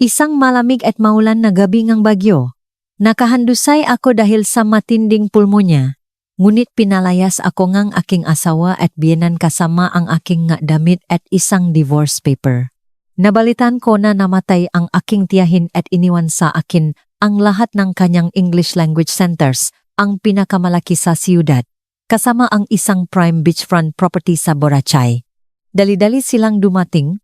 Isang malamig at maulan na gabi ngang bagyo. Nakahandusay ako dahil sa matinding pulmonya. Ngunit pinalayas ako ngang aking asawa at biyenan kasama ang aking nga damit at isang divorce paper. Nabalitan ko na namatay ang aking tiyahin at iniwan sa akin ang lahat ng kanyang English language centers, ang pinakamalaki sa siyudad, kasama ang isang prime beachfront property sa Boracay. Dali-dali silang dumating,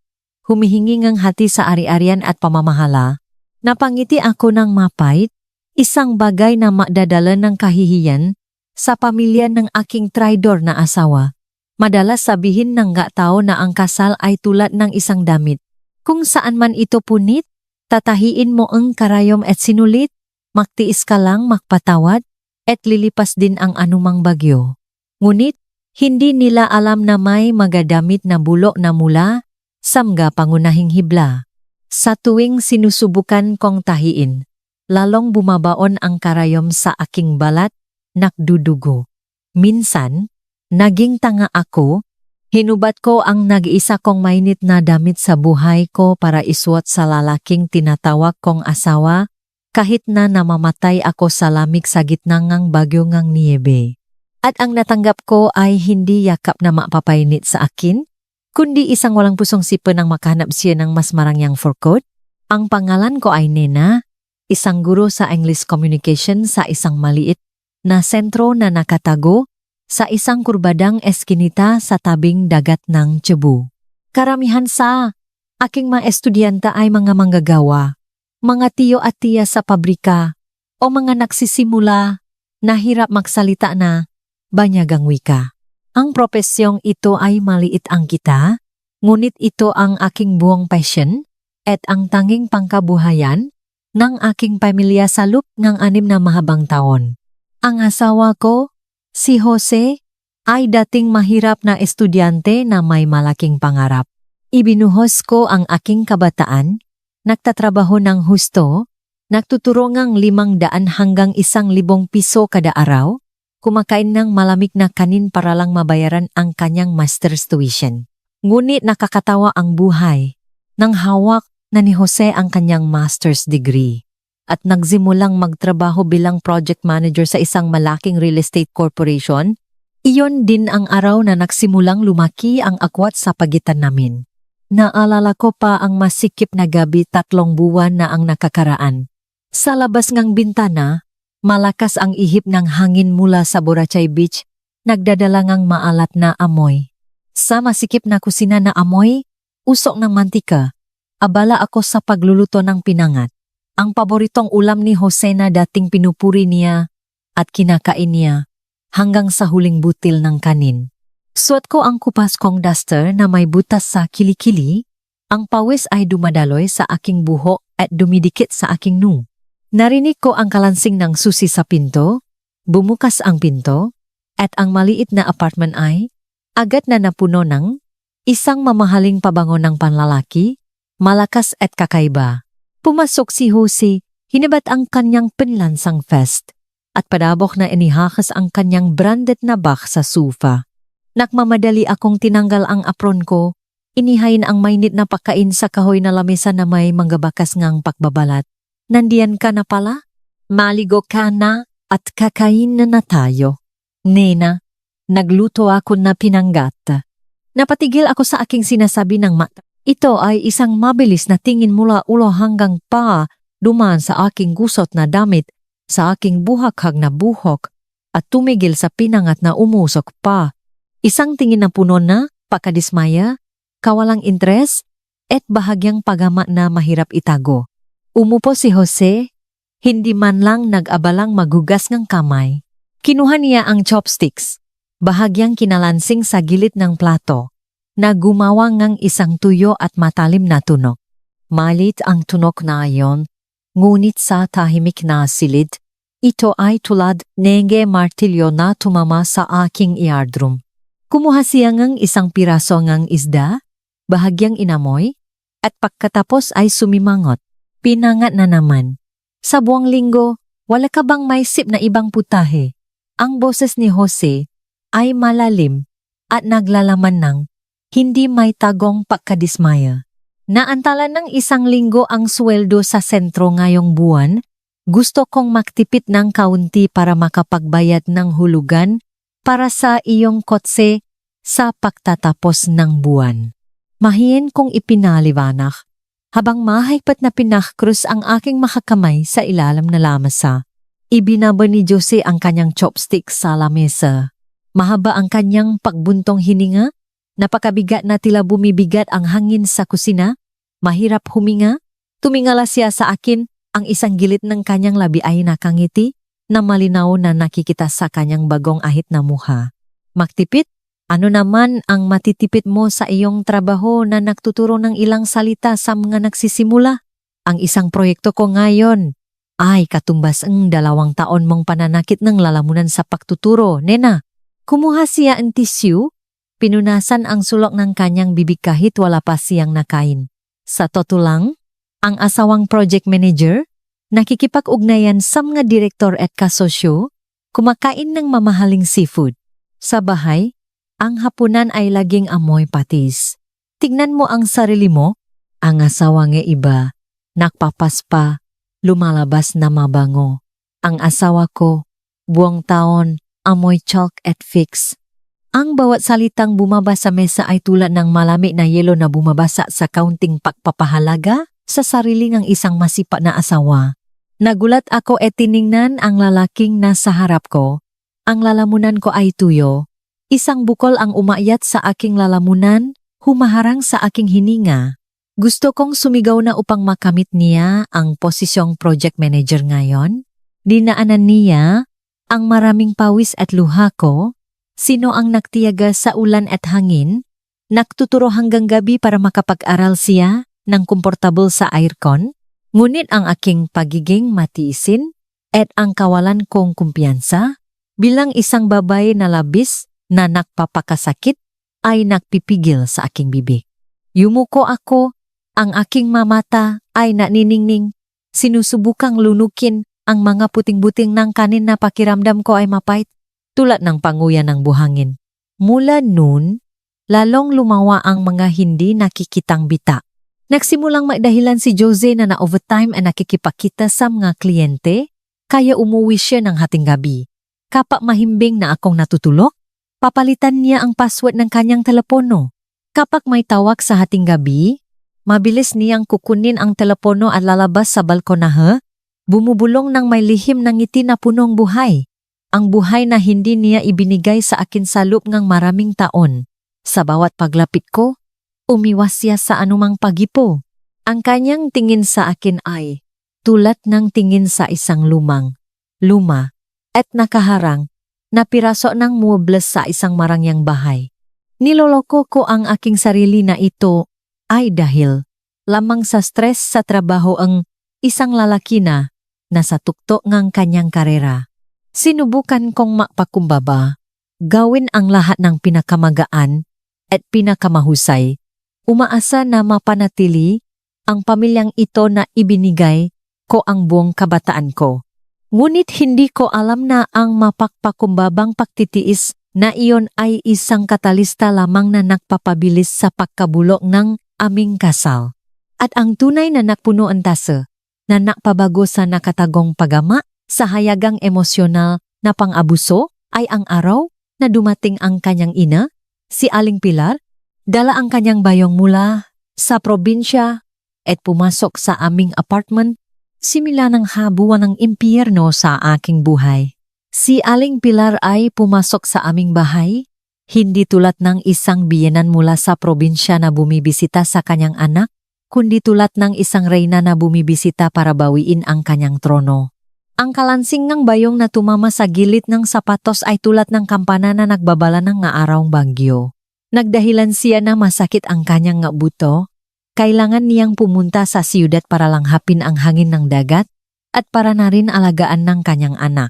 humihingi ngang hati sa ari-arian at pamamahala. Napangiti ako ng mapait, isang bagay na makdadala ng kahihiyan sa pamilya ng aking traidor na asawa. Madalas sabihin ng nga tao na ang kasal ay tulad ng isang damit. Kung saan man ito punit, tatahiin mo ang karayom at sinulit, magtiis ka lang magpatawad, at lilipas din ang anumang bagyo. Ngunit, hindi nila alam na may magadamit na bulok na mula samga pangunahing hibla. Sa tuwing sinusubukan kong tahiin, lalong bumabaon ang karayom sa aking balat, nakdudugo. Minsan, naging tanga ako, hinubat ko ang nag-isa kong mainit na damit sa buhay ko para isuot sa lalaking tinatawag kong asawa, kahit na namamatay ako sa lamig sa gitna ng bagyo ngang niyebe. At ang natanggap ko ay hindi yakap na mapapainit sa akin, kundi isang walang pusong sipon ang makahanap siya ng mas marangyang furkot. Ang pangalan ko ay Nena, isang guro sa English Communication sa isang maliit na sentro na nakatago sa isang kurbadang eskinita sa tabing dagat ng Cebu. Karamihan sa aking mga estudyanta ay mga manggagawa, mga tiyo at tiya sa pabrika, o mga nagsisimula na hirap magsalita na banyagang wika. Ang propesyong ito ay maliit ang kita, ngunit ito ang aking buong passion at ang tanging pangkabuhayan ng aking pamilya sa loob ng 6 na mahabang taon. Ang asawa ko, si Jose, ay dating mahirap na estudyante na may malaking pangarap. Ibinuhos ko ang aking kabataan, nagtatrabaho ng husto, nagtuturo ngang 500 hanggang 1,000 piso kada araw, kumakain ng malamig na kanin para lang mabayaran ang kanyang master's tuition. Ngunit nakakatawa ang buhay nang hawak na ni Jose ang kanyang master's degree at nagsimulang magtrabaho bilang project manager sa isang malaking real estate corporation. Iyon din ang araw na nagsimulang lumaki ang akwat sa pagitan namin. Naalala ko pa ang masikip na gabi 3 buwan na ang nakakaraan. Sa labas ngang bintana, malakas ang ihip ng hangin mula sa Boracay Beach, nagdadala ngang maalat na amoy. Sa masikip na kusina na amoy, usok ng mantika, abala ako sa pagluluto ng pinangat. Ang paboritong ulam ni Jose na dating pinupuri niya at kinakain niya hanggang sa huling butil ng kanin. Suot ko ang kupas kong duster na may butas sa kilikili, ang pawis ay dumadaloy sa aking buhok at dumidikit sa aking noo. Narinig ko ang kalansing ng susi sa pinto, bumukas ang pinto, at ang maliit na apartment ay agad na napuno ng isang mamahaling pabango ng panlalaki, malakas at kakaiba. Pumasok si Jose, hinibat ang kanyang pinlansang vest, at padabok na inihakas ang kanyang branded na bag sa sofa. Nakmamadali akong tinanggal ang apron ko, inihain ang mainit na pagkain sa kahoy na lamesa na may manggabakas ngang pakbabalat. Nandiyan ka na pala? Maligo ka na at kakain na tayo. Nena, nagluto ako na pinanggat. Napatigil ako sa aking sinasabi ng mata. Ito ay isang mabilis na tingin mula ulo hanggang paa, dumaan sa aking gusot na damit, sa aking buhaghag na buhok, at tumigil sa pinangat na umusok pa. Isang tingin na puno na, pakadismaya, kawalang interes, at bahagyang pagama na mahirap itago. Umupo si Jose, hindi man lang nag-abalang maghugas ng kamay. Kinuha niya ang chopsticks, bahagyang kinalansing sa gilid ng plato, na gumawa ngang isang tuyo at matalim na tunok. Malit ang tunok na ayon, ngunit sa tahimik na silid, ito ay tulad ng martilyo na tumama sa aking eardrum. Kumuha siya ngang isang piraso ngang isda, bahagyang inamoy, at pagkatapos ay sumimangot. Pinangat na naman. Sa buwang linggo, wala ka bang may sip na ibang putahe? Ang boses ni Jose ay malalim at naglalaman ng hindi may tagong pagkadismaya. Naantala ng 1 linggo ang sweldo sa sentro ngayong buwan, gusto kong magtipid ng kaunti para makapagbayad ng hulugan para sa iyong kotse sa pagtatapos ng buwan. Mahiin kong ipinaliwanag, habang mahigpit na pinakkrus ang aking makakamay sa ilalim na lamesa. Ibinaba ni Jose ang kanyang chopstick sa lamesa. Mahaba ang kanyang pagbuntong hininga, napakabigat na tila bumibigat ang hangin sa kusina. Mahirap huminga, tumingala siya sa akin, ang isang gilid ng kanyang labi ay nakangiti na malinaw na nakikita sa kanyang bagong ahit na mukha. Magtipid? Ano naman ang matitipid mo sa iyong trabaho na nagtuturo ng ilang salita sa mga nagsisimula? Ang isang proyekto ko ngayon ay katumbas ang 2 taon mong pananakit ng lalamunan sa pagtuturo, nena. Kumuha siya ang tissue, pinunasan ang sulok ng kanyang bibig kahit wala pa siyang nakain. Sa totoo lang, ang asawang project manager, nakikipag-ugnayan sa mga direktor at kasosyo, kumakain ng mamahaling seafood. Sa bahay, ang hapunan ay laging amoy patis. Tignan mo ang sarili mo, ang asawa nga iba, nakpapaspa, lumalabas na mabango. Ang asawa ko, buong taon, amoy chalk at fix. Ang bawat salitang bumaba sa mesa ay tulad ng malami na yelo na bumabasa sa kaunting pagpapahalaga sa sarili ng isang masipa na asawa. Nagulat ako at tiningnan ang lalaking nasa harap ko. Ang lalamunan ko ay tuyo. Isang bukol ang umakyat sa aking lalamunan, humaharang sa aking hininga. Gusto kong sumigaw na upang makamit niya ang posisyong project manager ngayon. Dinaanan niya ang maraming pawis at luha ko. Sino ang nagtiyaga sa ulan at hangin? Nagtuturo hanggang gabi para makapag-aral siya ng komportable sa aircon? Ngunit ang aking pagiging matiisin at ang kawalan kong kumpiyansa bilang isang babae na labis na nagpapakasakit ay nagpipigil sa aking bibig. Yumuko ako, ang aking mamata ay naniningning. Sinusubukang lunukin ang mga puting-buting ng kanin na pakiramdam ko ay mapait. Tulad ng panguya ng buhangin. Mula noon, lalong lumawa ang mga hindi nakikitang bita. Nagsimulang magdahilan si Jose na na-overtime ay nakikipakita sa mga kliyente, kaya umuwi siya ng hating gabi. Kapag mahimbing na akong natutulog, papalitan niya ang password ng kanyang telepono. Kapag may tawag sa hating gabi, mabilis niyang kukunin ang telepono at lalabas sa balkonahe, bumubulong ng may lihim ng ngiti na punong buhay. Ang buhay na hindi niya ibinigay sa akin sa loob ng maraming taon. Sa bawat paglapit ko, umiwas siya sa anumang pagipo. Ang kanyang tingin sa akin ay tulad ng tingin sa isang luma, at nakaharang na piraso ng muebles sa isang marangyang bahay. Niloloko ko ang aking sarili na ito ay dahil lamang sa stress sa trabaho ang isang lalaki na nasa tuktok ng kanyang karera. Sinubukan kong mapakumbaba, gawin ang lahat ng pinakamagaan at pinakamahusay, umaasa na mapanatili ang pamilyang ito na ibinigay ko ang buong kabataan ko. Ngunit hindi ko alam na ang mapagpakumbabang pagtitiis na iyon ay isang katalista lamang na nagpapabilis sa pagkabulok ng aming kasal. At ang tunay na nakpuno ang tasa na nakpabago sa nakatagong pagama sa hayagang emosyonal na pang-abuso ay ang araw na dumating ang kanyang ina, si Aling Pilar, dala ang kanyang bayong mula sa probinsya at pumasok sa aming apartment, simula ng habuan ng impyerno sa aking buhay. Si Aling Pilar ay pumasok sa aming bahay, hindi tulad ng isang biyenan mula sa probinsya na bumibisita sa kanyang anak, kundi tulad ng isang reyna na bumibisita para bawiin ang kanyang trono. Ang kalansing ng bayong na tumama sa gilid ng sapatos ay tulad ng kampana na nagbabala ng nga arawng bagyo. Nagdahilan siya na masakit ang kanyang nga buto. Kailangan niyang pumunta sa siyudad para langhapin ang hangin ng dagat at para na rin alagaan ng kanyang anak.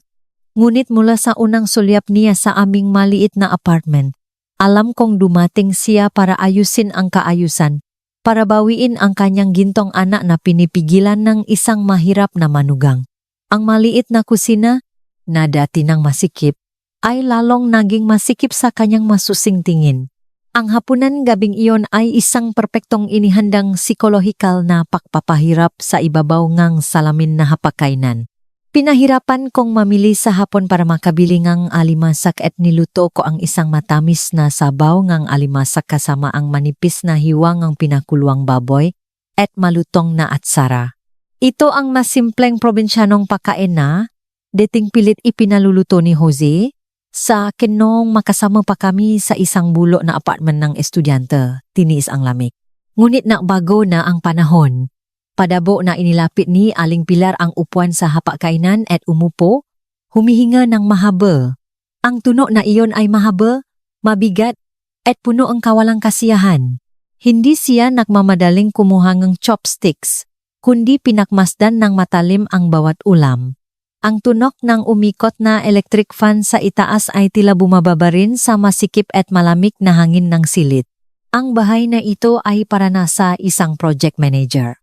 Ngunit mula sa unang sulyap niya sa aming maliit na apartment, alam kong dumating siya para ayusin ang kaayusan, para bawiin ang kanyang gintong anak na pinipigilan ng isang mahirap na manugang. Ang maliit na kusina, na dati nang masikip, ay lalong naging masikip sa kanyang masusing tingin. Ang hapunan gabing iyon ay isang perpektong inihandang psikolohikal na pagpapahirap sa ibabaw ngang salamin na hapakainan. Pinahirapan kong mamili sa hapon para makabili ngang alimasak at niluto ko ang isang matamis na sabaw ngang alimasak kasama ang manipis na hiwa ngang pinakuluang baboy at malutong na atsara. Ito ang mas simpleng probinsyanong pagkain na dating pilit ipinaluluto ni Jose sa akin nung makasama pa kami sa isang bulo na apartment ng estudyante, tiniis ang lamig. Ngunit bago na ang panahon. Padabo na inilapit ni Aling Pilar ang upuan sa hapakainan at umupo, humihinga ng mahaba. Ang tuno na iyon ay mahaba, mabigat, at puno ang kawalang kasiyahan. Hindi siya nagmamadaling kumuha ng chopsticks, kundi pinakmasdan ng matalim ang bawat ulam. Ang tunok ng umikot na electric fan sa itaas ay tila bumababa rin sa masikip at malamig na hangin ng silid. Ang bahay na ito ay para nasa isang project manager.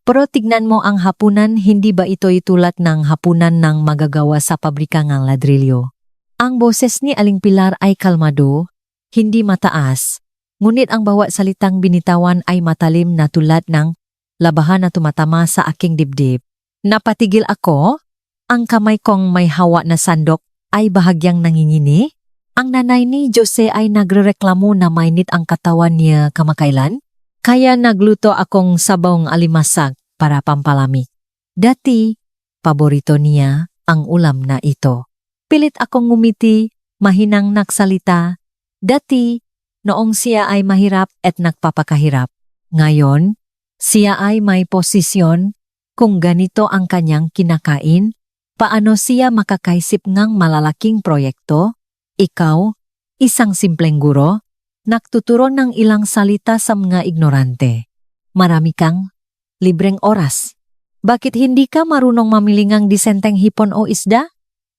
Pero tignan mo ang hapunan, hindi ba ito'y tulad ng hapunan ng magagawa sa pabrika ng ladrilyo? Ang boses ni Aling Pilar ay kalmado, hindi mataas, ngunit ang bawat salitang binitawan ay matalim na tulad ng labahan na tumatama sa aking dibdib. Napatigil ako. Ang kamay kong may hawa na sandok ay bahagyang nangingini. Ang nanay ni Jose ay nagrereklamo na mainit ang katawan niya kamakailan. Kaya nagluto akong sabong alimasag para pampalamig. Dati, paborito niya ang ulam na ito. Pilit akong ngumiti, mahinang nagsalita. Dati, noong siya ay mahirap at nagpapakahirap. Ngayon, siya ay may posisyon. Kung ganito ang kanyang kinakain, paano siya makakaisip ng malalaking proyekto? Ikaw, isang simpleng guro, nagtuturo ng ilang salita sa mga ignorante. Marami kang libreng oras. Bakit hindi ka marunong mamili ng disenteng hipon o isda?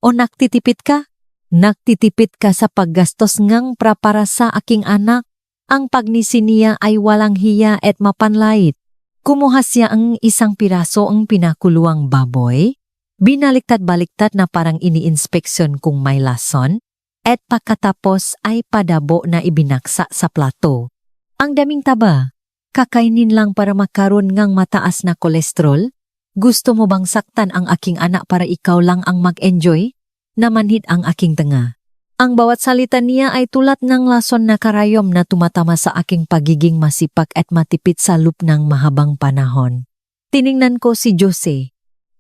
O nagtitipid ka? Nagtitipid ka sa paggastos ng para sa aking anak. Ang pagnisi niya ay walang hiya at mapanlait. Kumuha siya ang isang piraso ang pinakuluang baboy. Binaliktad-baliktad na parang ini-inspeksyon kung may lason, at pagkatapos ay padabo na ibinaksa sa plato. Ang daming taba, kakainin lang para makaroon ngang mataas na kolesterol? Gusto mo bang saktan ang aking anak para ikaw lang ang mag-enjoy? Namanhid ang aking tanga. Ang bawat salita niya ay tulad ng lason na karayom na tumatama sa aking pagiging masipag at matipid sa loop ng mahabang panahon. Tiningnan ko si Jose.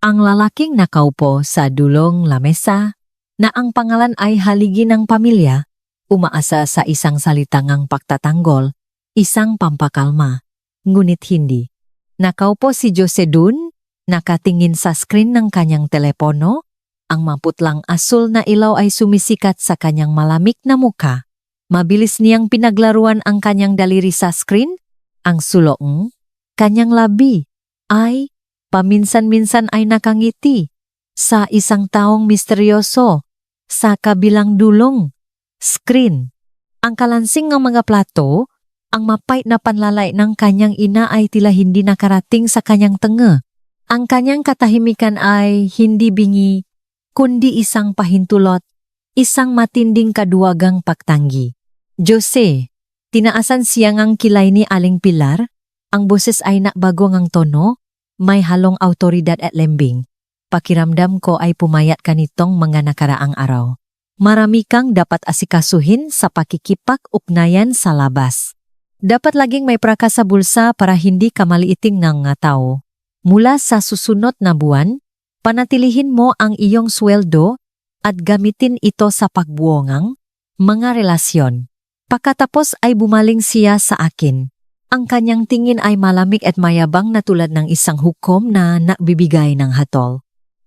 Ang lalaking nakaupo sa dulong lamesa na ang pangalan ay haligi ng pamilya, umaasa sa isang salitangang pagtatanggol, isang pampakalma, ngunit hindi. Nakaupo si Jose dun, nakatingin sa screen ng kanyang telepono, ang maputlang asul na ilaw ay sumisikat sa kanyang malamig na muka. Mabilis niyang pinaglaruan ang kanyang daliri sa screen, ang sulong, kanyang labi, ay paminsan-minsan ay nakangiti sa isang taong misteryoso sa kabilang dulong screen. Ang kalansing ng mga plato, ang mapait na panlalay ng kanyang ina ay tila hindi nakarating sa kanyang tenga. Ang kanyang katahimikan ay hindi bingi, kundi isang pahintulot, isang matinding kaduwagang pagtanggi. Jose, tinaasan siya ngang kilay ni Aling Pilar, ang boses ay nakbago ngang tono, may halong autoridad at lembing. Pakiramdam ko ay pumayat ka nitong mga nakaraang araw. Marami kang dapat asikasuhin sa pakikipak-ugnayan sa labas. Dapat laging may praka sa bulsa para hindi ka maliiting ng tao. Mula sa susunod na buwan, panatilihin mo ang iyong sweldo at gamitin ito sa pagbuongang mga relasyon. Pagkatapos ay bumaling siya sa akin. Ang kanyang tingin ay malamig at mayabang na tulad ng isang hukom na nagbibigay ng hatol.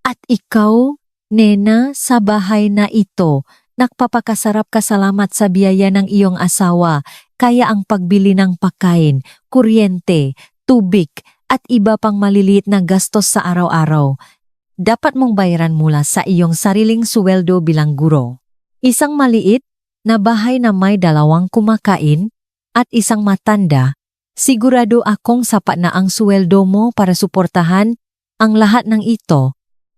At ikaw, Nena, sa bahay na ito, nagpapakasarap ka salamat sa biyaya ng iyong asawa, kaya ang pagbili ng pagkain, kuryente, tubig, at iba pang maliliit na gastos sa araw-araw, dapat mong bayaran mula sa iyong sariling suweldo bilang guro. Isang maliit na bahay na may 2 kumakain at isang matanda, sigurado akong sapat na ang suweldo mo para suportahan ang lahat ng ito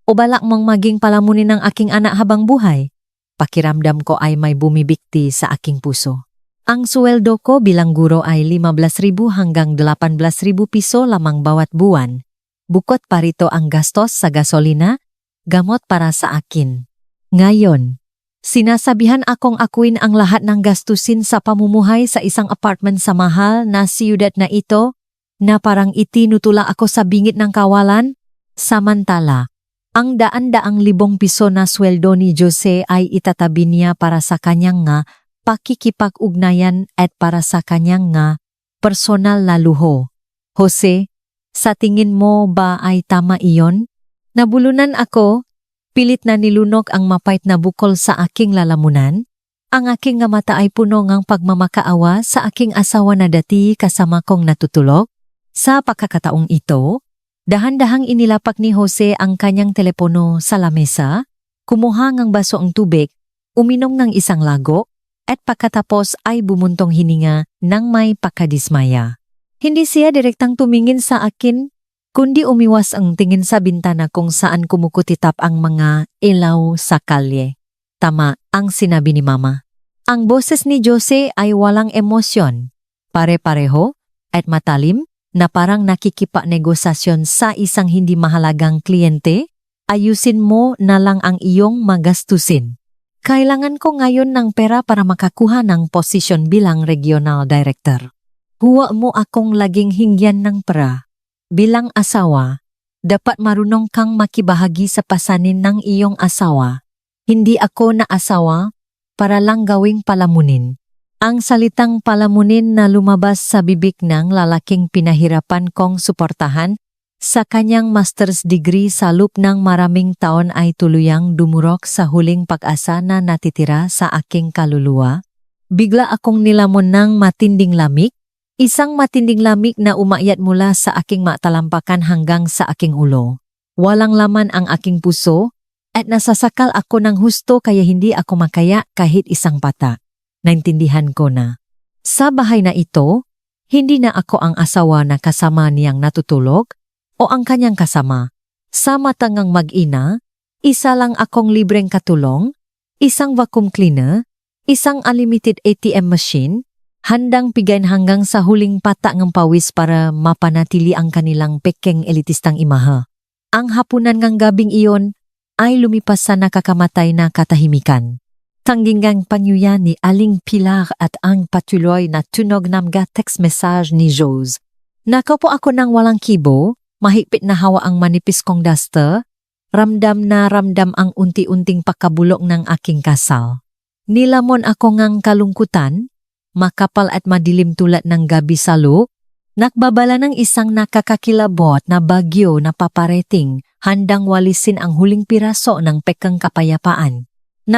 o balak mong maging palamunin ng aking anak habang buhay. Pakiramdam ko ay may bumibikti sa aking puso. Ang sweldo ko bilang guro ay 15,000 hanggang 18,000 piso lamang bawat buwan. Bukod pa rito ang gastos sa gasolina, gamot para sa akin. Ngayon, sinasabihan akong akuin ang lahat ng gastusin sa pamumuhay sa isang apartment sa mahal na siyudad na ito, na parang itinutula ako sa bingit ng kawalan. Samantala, ang daan-daang libong piso na sweldo ni Jose ay itatabi niya para sa kanyang nga pakikipag-ugnayan at para sa kanyang nga personal na luho. Jose, sa tingin mo ba ay tama iyon? Nabulunan ako, pilit na nilunok ang mapait na bukol sa aking lalamunan. Ang aking nga mata ay puno ng pagmamakaawa sa aking asawa na dati kasama kong natutulog. Sa pagkakataong ito, dahan-dahang inilapak ni Jose ang kanyang telepono sa lamesa, kumuha ng baso ang tubig, uminom ng isang lago, at pagkatapos ay bumuntong hininga nang may pakadismaya. Hindi siya direktang tumingin sa akin, kundi umiwas ang tingin sa bintana kung saan kumukutitap ang mga ilaw sa kalye. Tama ang sinabi ni Mama. Ang boses ni Jose ay walang emosyon, pare-pareho at matalim na parang nakikipa-negosasyon sa isang hindi mahalagang kliyente. Ayusin mo na lang ang iyong magastusin. Kailangan ko ngayon ng pera para makakuha ng posisyon bilang regional director. Huwag mo akong laging hingyan ng pera. Bilang asawa, dapat marunong kang makibahagi sa pasanin ng iyong asawa. Hindi ako na asawa para lang gawing palamunin. Ang salitang palamunin na lumabas sa bibig ng lalaking pinahirapan kong suportahan sa kanyang master's degree sa loob ng maraming taon ay tuluyang dumurok sa huling pag-asa na natitira sa aking kaluluwa. Bigla akong nilamon ng matinding lamig, isang matinding lamig na umakyat mula sa aking matalampakan hanggang sa aking ulo. Walang laman ang aking puso at nasasakal ako ng husto kaya hindi ako makaya kahit isang pata. Naintindihan ko na. Sa bahay na ito, hindi na ako ang asawa na kasama niyang natutulog o ang kanyang kasama. Sa matangang mag-ina, isa lang akong libreng katulong, isang vacuum cleaner, isang unlimited ATM machine, handang pigain hanggang sa huling pata ng pawis para mapanatili ang kanilang pekeng elitistang imahe. Ang hapunan ng gabing iyon ay lumipas sa nakakamatay na katahimikan. Tanggingang panyuya ni Aling Pilar at ang patuloy na tunog ng text message ni Jose. Nakaupo ako ng walang kibo, mahigpit na hawa ang manipis kong duster, ramdam na ramdam ang unti-unting pakabulok ng aking kasal. Nilamon ako ngang kalungkutan, makapal at madilim tulad ng gabi sa loob, nakbabala ng isang nakakakilabot na bagyo na paparating, handang walisin ang huling piraso ng pekang kapayapaan.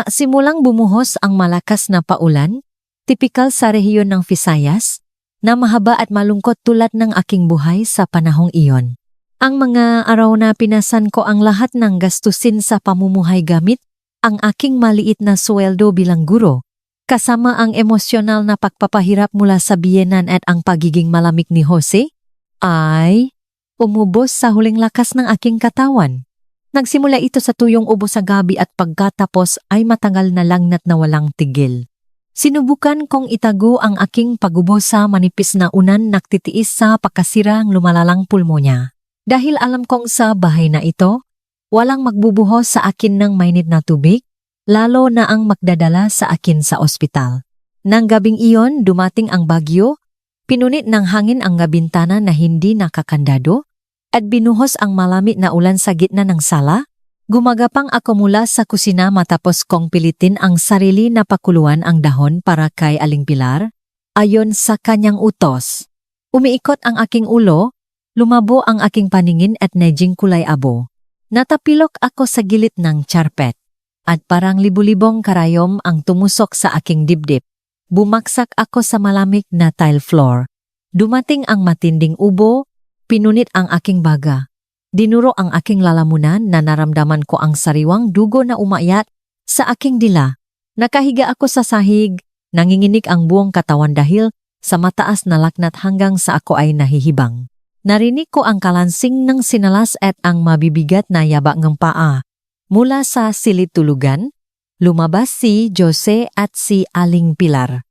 Simulang bumuhos ang malakas na paulan, tipikal sa rehiyon ng Visayas, na mahaba at malungkot tulad ng aking buhay sa panahong iyon. Ang mga araw na pinasan ko ang lahat ng gastusin sa pamumuhay gamit ang aking maliit na sweldo bilang guro, kasama ang emosyonal na pagpapahirap mula sa biyenan at ang pagiging malamig ni Jose, ay umubos sa huling lakas ng aking katawan. Nagsimula ito sa tuyong ubo sa gabi at pagkatapos ay matagal na langnat na walang tigil. Sinubukan kong itago ang aking pagubo sa manipis na unan naktitiis sa pakasirang lumalalang pulmonya. Dahil alam kong sa bahay na ito, walang magbubuhos sa akin ng mainit na tubig, lalo na ang magdadala sa akin sa ospital. Nang gabing iyon, dumating ang bagyo, pinunit ng hangin ang bintana na hindi nakakandado, at binuhos ang malamig na ulan sa gitna ng sala. Gumagapang ako mula sa kusina matapos kong pilitin ang sarili na pakuluan ang dahon para kay Aling Pilar. Ayon sa kanyang utos, umiikot ang aking ulo, lumabo ang aking paningin at naging kulay abo. Natapilok ako sa gilid ng charpet, at parang libu-libong karayom ang tumusok sa aking dibdib. Bumaksak ako sa malamig na tile floor. Dumating ang matinding ubo, pinunit ang aking baga. Dinuro ang aking lalamunan na naramdaman ko ang sariwang dugo na umakyat sa aking dila. Nakahiga ako sa sahig, nanginginig ang buong katawan dahil sa mataas na laknat hanggang sa ako ay nahihibang. Narinig ko ang kalansing ng sinalas at ang mabibigat na yaba ng paa. Mula sa silid tulugan, lumabas si Jose at si Aling Pilar.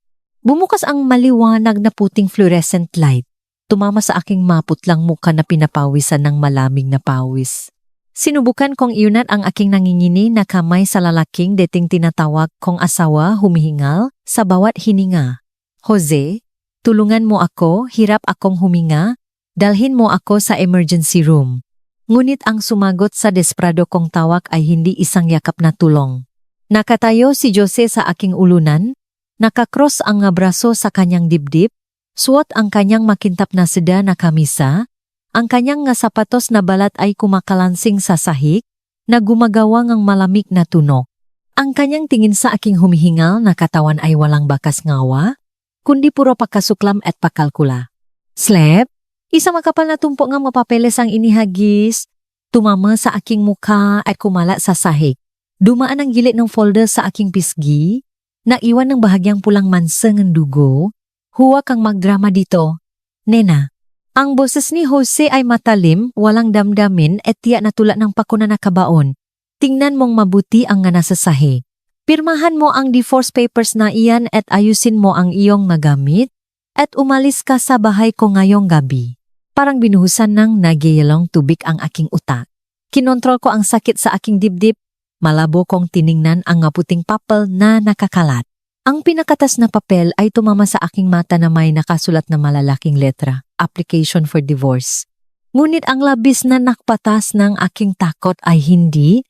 Bumukas ang maliwanag na puting fluorescent light. Tumama sa aking maputlang mukha na pinapawisan ng malamig na pawis. Sinubukan kong iunat ang aking nangingini na kamay sa lalaking dating tinatawag kong asawa humihingal sa bawat hininga. Jose, tulungan mo ako, hirap akong huminga, dalhin mo ako sa emergency room. Ngunit ang sumagot sa desperado kong tawag ay hindi isang yakap na tulong. Nakatayo si Jose sa aking ulunan, nakakross ang nga braso sa kanyang dibdib, suot ang kanyang makintap na seda na kamisa, ang kanyang nga sapatos na balat ay kumakalansing sa sahig, na gumagawa ng malamig na tunog. Ang kanyang tingin sa aking humihingal na katawan ay walang bakas ngawa, kundi puro pakasuklam at pakalkula. Slep, isa makapal na tumpo nga mapapeles ang inihagis, tumama sa aking mukha at kumala sa sahig. Dumaan ang gilid ng folder sa aking pisgi, naiwan ng bahagyang pulang mansang ng dugo. Huwag kang magdrama dito. Nena, ang boses ni Jose ay matalim, walang damdamin at tiyak na tula ng pako na nakabaon. Tingnan mong mabuti ang nga nasa sahig. Pirmahan mo ang divorce papers na iyan at ayusin mo ang iyong magamit at umalis ka sa bahay ko ngayong gabi. Parang binuhusan ng nagyayalong tubig ang aking utak. Kinontrol ko ang sakit sa aking dibdib. Malabo kong tiningnan ang puting papel na nakakalat. Ang pinakatas na papel ay tumama sa aking mata na may nakasulat na malalaking letra, application for divorce. Ngunit ang labis na nakpatas ng aking takot ay hindi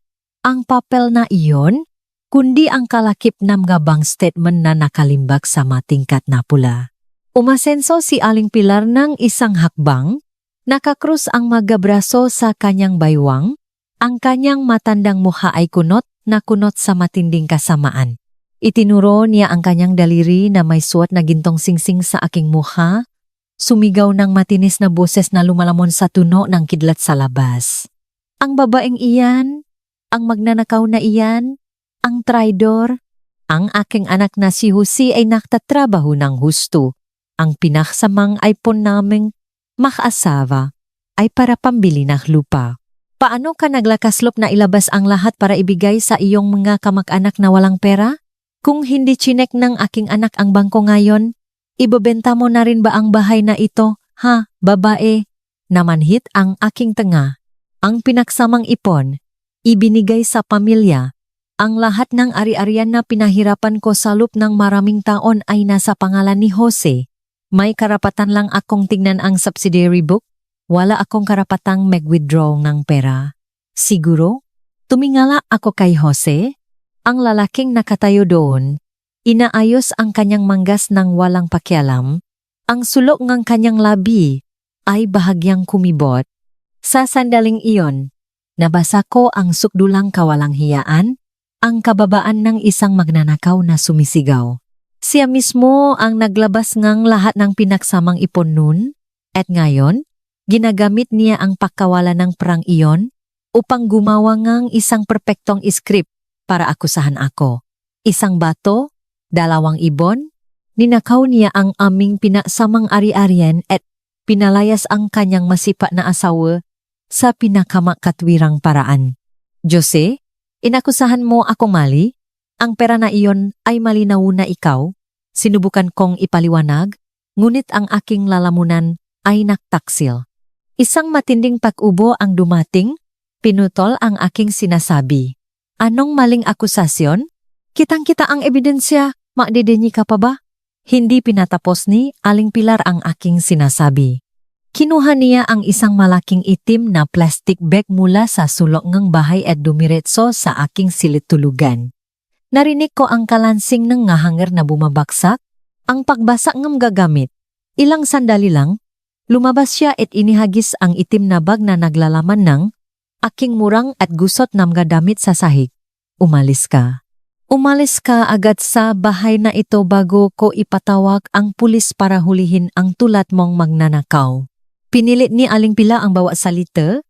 ang papel na iyon, kundi ang kalakip ng gabang statement na nakalimbag sa matingkat na pula. Umasenso si Aling Pilar ng isang hakbang, nakakrus ang magabraso sa kanyang baywang, ang kanyang matandang mukha ay kunot na kunot sa matinding kasamaan. Itinuro niya ang kanyang daliri na may suot na gintong singsing sa aking mukha, sumigaw ng matinis na boses na lumalamon sa tuno ng kidlat sa labas. Ang babaeng iyan, ang magnanakaw na iyan, ang traidor, ang aking anak na si Jose ay naktatrabaho ng husto. Ang pinaksamang iPhone naming makaasawa ay para pambili ng lupa. Paano ka naglakaslop na ilabas ang lahat para ibigay sa iyong mga kamag-anak na walang pera? Kung hindi chinek ng aking anak ang bangko ngayon, ibebenta mo na rin ba ang bahay na ito, ha, babae? Namanhit ang aking tanga. Ang pinaksamang ipon, ibinigay sa pamilya. Ang lahat ng ari-arian na pinahirapan ko sa loob ng maraming taon ay nasa pangalan ni Jose. May karapatan lang akong tignan ang subsidiary book. Wala akong karapatang mag-withdraw ng pera. Siguro, tumingala ako kay Jose. Ang lalaking nakatayo doon, inaayos ang kanyang manggas ng walang pakialam. Ang sulok ng kanyang labi ay bahagyang kumibot. Sa sandaling iyon, nabasa ko ang sukdulang kawalang hiyaan, ang kababaan ng isang magnanakaw na sumisigaw. Siya mismo ang naglabas ng lahat ng pinaksamang ipon nun, at ngayon, ginagamit niya ang pakawala ng perang iyon upang gumawa ng isang perpektong script para akusahan ako. Isang bato, 2 ibon, ninakaw niya ang aming pinaksamang ari-arian at pinalayas ang kanyang masipa na asawa sa pinakamakatwirang paraan. Jose, inakusahan mo ako mali? Ang pera na iyon ay malinaw na ikaw. Sinubukan kong ipaliwanag, ngunit ang aking lalamunan ay naktaksil. Isang matinding pag-ubo ang dumating, pinutol ang aking sinasabi. Anong maling akusasyon? Kitang-kita ang ebidensya, makdedenyi ka pa ba? Hindi pinatapos ni Aling Pilar ang aking sinasabi. Kinuha niya ang isang malaking itim na plastic bag mula sa sulok ng bahay at dumiretso sa aking silid-tulugan. Narinig ko ang kalansing ng ngahanger na bumabaksak, ang pagbasa ng gagamit. Ilang sandali lang, lumabas siya at inihagis ang itim na bag na naglalaman ng aking murang at gusot na mga damit sa sahig. Umalis ka. Umalis ka agad sa bahay na ito bago ko ipatawag ang pulis para hulihin ang tulad mong magnanakaw. Pinilit ni Aling Pila ang bawa salita,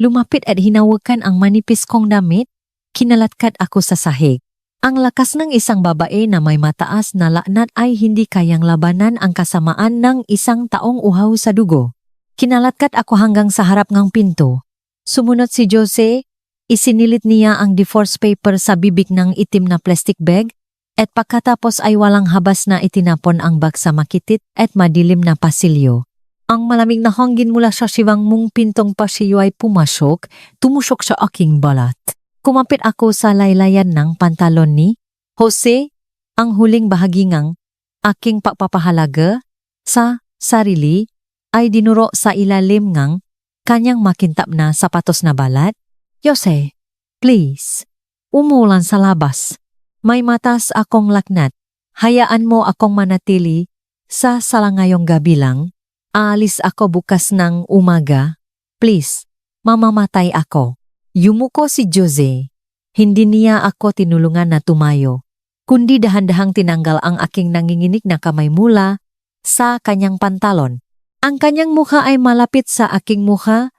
lumapit at hinawakan ang manipis kong damit, kinalatkat ako sa sahig. Ang lakas ng isang babae na may mataas na laknat ay hindi kayang labanan ang kasamaan ng isang taong uhaw sa dugo. Kinalatkat ako hanggang sa harap ng pinto. Sumunod si Jose, isinilit niya ang divorce paper sa bibig ng itim na plastic bag, At pagkatapos ay walang habas na itinapon ang bag sa makitit at madilim na pasilyo. Ang malamig na hangin mula sa siwang mong pintong pasilyo ay tumusok sa aking balat. Kumapit ako sa laylayan ng pantalon ni Jose, ang huling bahagi ng aking pagpapahalaga sa sarili ay dinuro sa ilalim ng kanyang makintap na sapatos na balat. Jose, please, umulan sa labas. May matas akong laknat. Hayaan mo akong manatili sa sala ngayong gabi lang. Aalis ako bukas ng umaga. Please, mamamatay ako. Yumuko si Jose. Hindi niya ako tinulungan na tumayo, kundi dahan-dahang tinanggal ang aking nanginginig na kamay mula sa kanyang pantalon. Ang kanyang mukha ay malapit sa aking mukha.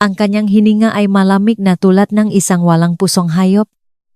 Ang kanyang hininga ay malamig na tulad ng isang walang pusong hayop.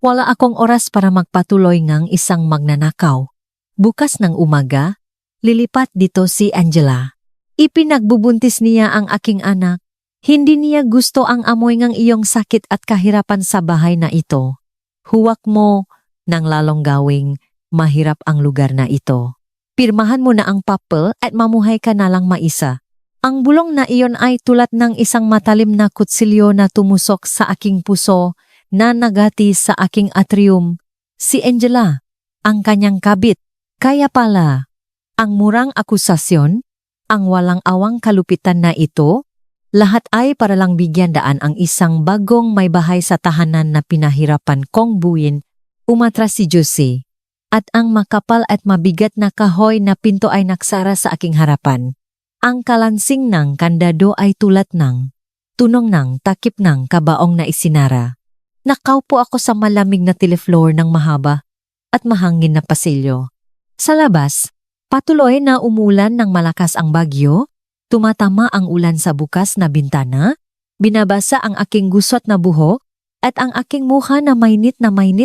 Wala akong oras para magpatuloy ng isang magnanakaw. Bukas ng umaga, lilipat dito si Angela. Ipinagbubuntis niya ang aking anak. Hindi niya gusto ang amoy ng iyong sakit at kahirapan sa bahay na ito. Huwag mo nang lalong gawing mahirap ang lugar na ito. Pirmahan mo na ang papel at mamuhay ka na lang maisa. Ang bulong na iyon ay tulad ng isang matalim na kutsilyo na tumusok sa aking puso na nagati sa aking atrium. Si Angela, ang kanyang kabit. Kaya pala, ang murang akusasyon, ang walang awang kalupitan na ito, lahat ay para lang bigyan daan ang isang bagong may bahay sa tahanan na pinahirapan kong buuin. Umatras si Jose, at ang makapal at mabigat na kahoy na pinto ay naksara sa aking harapan. Ang kalansing ng kandado ay tulad ng tunong ng takip ng kabaong na isinara. Nakaupo ako sa malamig na tilefloor ng mahaba at mahangin na pasilyo. Sa labas, patuloy na umulan ng malakas ang bagyo, tumatama ang ulan sa bukas na bintana, binabasa ang aking gusot na buhok at ang aking mukha na mainit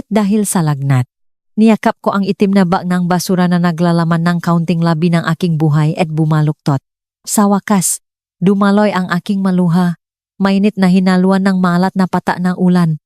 dahil sa lagnat. Niyakap ko ang itim na bag ng basura na naglalaman ng kaunting labi ng aking buhay at bumaluktot. Sa wakas, dumaloy ang aking maluha, mainit na hinaluan ng malat na pata ng ulan.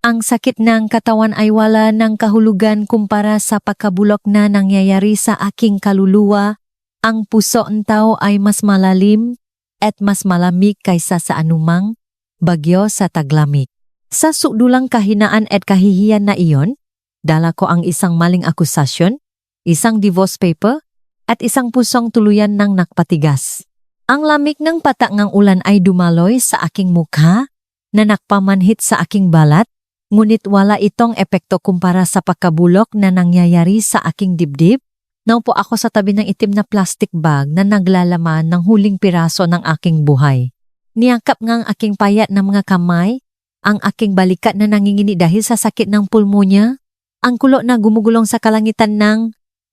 Ang sakit ng katawan ay wala ng kahulugan kumpara sa pagkabulok na nangyayari sa aking kaluluwa. Ang puso ng tao ay mas malalim at mas malamig kaysa sa anumang bagyo sa taglamig. Sa sukdulang kahinaan at kahihiyan na iyon, dala ko ang isang maling akusasyon, isang divorce paper, at isang pusong tuluyan ng nakpatigas. Ang lamig ng patak ng ulan ay dumaloy sa aking mukha na nakpamanhit sa aking balat. Ngunit wala itong epekto kumpara sa pagkabulok na nangyayari sa aking dibdib. Naupo ako sa tabi ng itim na plastic bag na naglalaman ng huling piraso ng aking buhay. Niyakap ng aking payat na mga kamay, ang aking balikat na nangingini dahil sa sakit ng pulmonya. Ang kulo na gumugulong sa kalangitan ng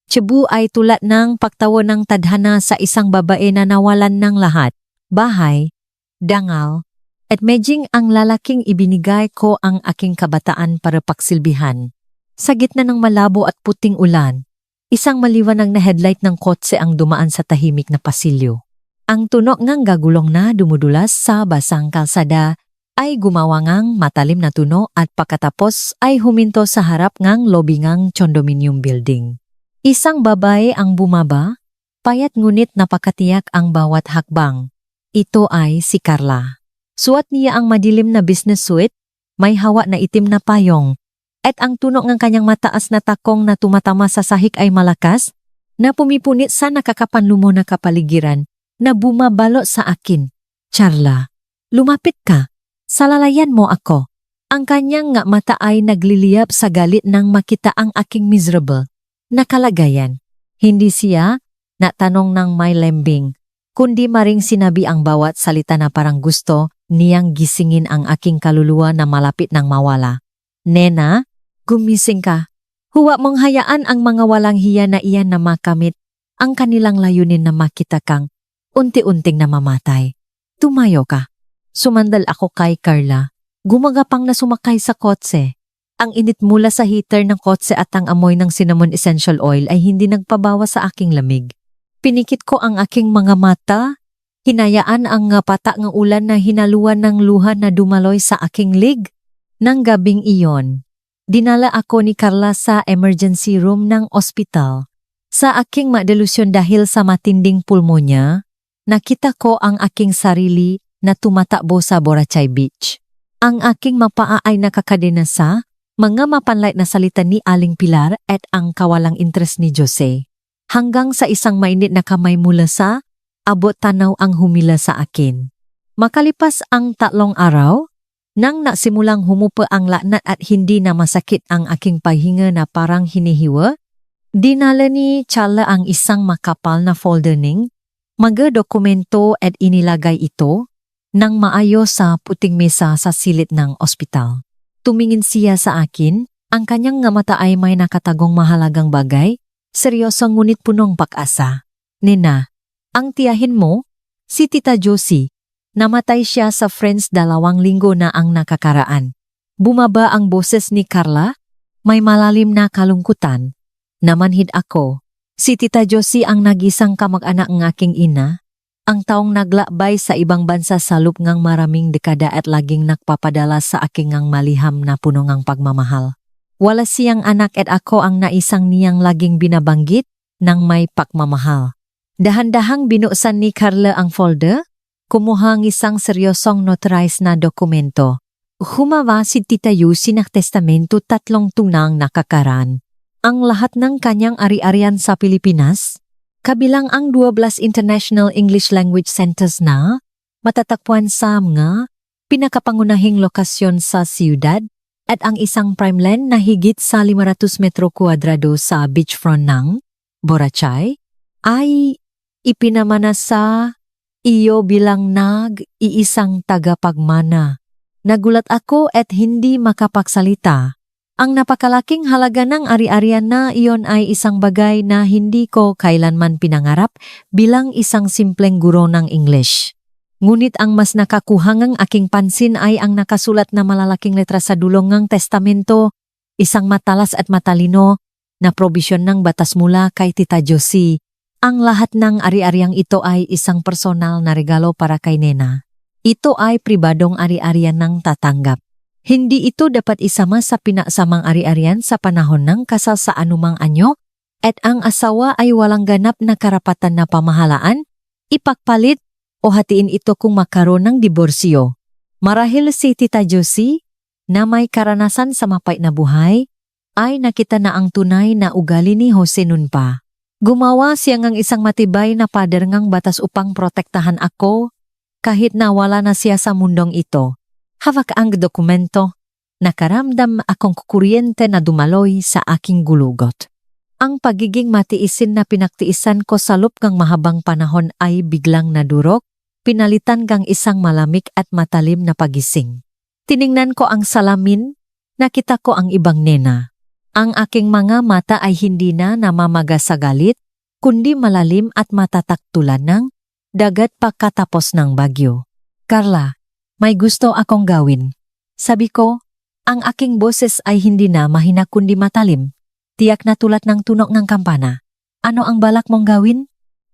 Cebu ay tulad ng pagtawo ng tadhana sa isang babae na nawalan ng lahat. Bahay, dangal, at medjing ang lalaking ibinigay ko ang aking kabataan para paksilbihan. Sa gitna ng malabo at puting ulan, isang maliwanag na headlight ng kotse ang dumaan sa tahimik na pasilyo. Ang tunok ng gagulong na dumudulas sa basang kalsada ay gumawa ngang matalim na tuno at pagkatapos ay huminto sa harap ngang lobby ngang condominium building. Isang babae ang bumaba, payat ngunit napakatiyak ang bawat hakbang. Ito ay si Carla. Suot niya ang madilim na business suit, may hawa na itim na payong, at ang tunok ng kanyang mataas na takong na tumatama sa sahig ay malakas, na pumipunit sa nakakapanlumo na kapaligiran na bumabalo sa akin. Charla, lumapit ka, salalayan mo ako. Ang kanyang nga mata ay nagliliyab sa galit nang makita ang aking miserable na kalagayan. Hindi siya natanong ng may lembing, kundi maring sinabi ang bawat salita na parang gusto niyang gisingin ang aking kaluluwa na malapit ng mawala. Nena, gumising ka. Huwag mong hayaan ang mga walang hiya na iyan na makamit ang kanilang layunin na makita kang unti-unting namamatay. Tumayo ka. Sumandal ako kay Carla. Gumagapang na sumakay sa kotse. Ang init mula sa heater ng kotse at ang amoy ng cinnamon essential oil ay hindi nagpabawa sa aking lamig. Pinikit ko ang aking mga mata. Hinayaan ang pata ng ulan na hinaluan ng luha na dumaloy sa aking lig. Nang gabing iyon, Dinala ako ni Carla sa emergency room ng ospital. Sa aking madelusyon dahil sa matinding pulmonya, nakita ko ang aking sarili na tumatakbo sa Boracay Beach. Ang aking mapaa ay nakakadena sa mga mapanlight na salita ni Aling Pilar at ang kawalang interes ni Jose. Hanggang sa isang mainit na kamay mula sa abot tanaw ang humila sa akin. Makalipas ang 3 araw, nang nasimulang humupa ang laknat at hindi na masakit ang aking pahinga na parang hinihiwa, dinala ni Charla ang isang makapal na folder ning mga dokumento at inilagay ito nang maayos sa puting mesa sa silid ng ospital. Tumingin siya sa akin, ang kanyang nga mata ay may nakatagong mahalagang bagay, seryoso ngunit punong pag-asa. Nena, ang tiyahin mo, si Tita Josie, namatay siya sa Friends 2 linggo na ang nakakaraan. Bumaba ang boses ni Carla, may malalim na kalungkutan. Namanhid ako. Si Tita Josie ang nagisang kamag-anak ng aking ina, ang taong naglakbay sa ibang bansa sa loob ng maraming dekada at laging nagpapadala sa aking ang maliham na puno ng pagmamahal. Wala siyang anak at ako ang naisang niyang laging binabanggit ng may pagmamahal. Dahan-dahang binuksan ni Carla ang folder, kumuha ng isang seryosong notarized na dokumento. Humawa si Tita Josie ng testamento 3 tunang nakakaraan. Ang lahat ng kanyang ari-arian sa Pilipinas, kabilang ang 12 International English Language Centers na matatagpuan sa mga pinakapangunahing lokasyon sa siyudad at ang isang prime land na higit sa 500 metro kwadrado sa beachfront ng Boracay, ay ipinamana sa iyo bilang nag-iisang tagapagmana. Nagulat ako at hindi makapagsalita. Ang napakalaking halaga ng ari-arian na iyon ay isang bagay na hindi ko kailanman pinangarap bilang isang simpleng guro ng English. Ngunit ang mas nakakuhangang aking pansin ay ang nakasulat na malalaking letra sa dulong ng testamento, isang matalas at matalino na probisyon ng batas mula kay Tita Josie. Ang lahat ng ari-ariang ito ay isang personal na regalo para kay Nena. Ito ay pribadong ari-arian ng tatanggap. Hindi ito dapat isama sa pinasamang ari-arian sa panahon ng kasal sa anumang anyo at ang asawa ay walang ganap na karapatan na pamahalaan, ipagpalit o hatiin ito kung makaroon ng diborsyo. Marahil si Tita Josie, na may karanasan sa mapait na buhay, ay nakita na ang tunay na ugali ni Jose nun pa. Gumawa siya ng isang matibay na pader ng batas upang protektahan ako kahit na wala na siya sa mundong ito. Hawak ang dokumento, nakaramdam akong kukuryente na dumaloy sa aking gulugot. Ang pagiging matiisin na pinagtiisan ko sa loob ng mahabang panahon ay biglang nadurok, pinalitan kang isang malamig at matalim na pagising. Tiningnan ko ang salamin, nakita ko ang ibang Nena. Ang aking mga mata ay hindi na namamaga sa galit, kundi malalim at matataktulan ng dagat pagkatapos ng bagyo. Carla, may gusto akong gawin. Sabi ko, ang aking boses ay hindi na mahina kundi matalim. Tiyak na tulad ng tunok ng kampana. Ano ang balak mong gawin?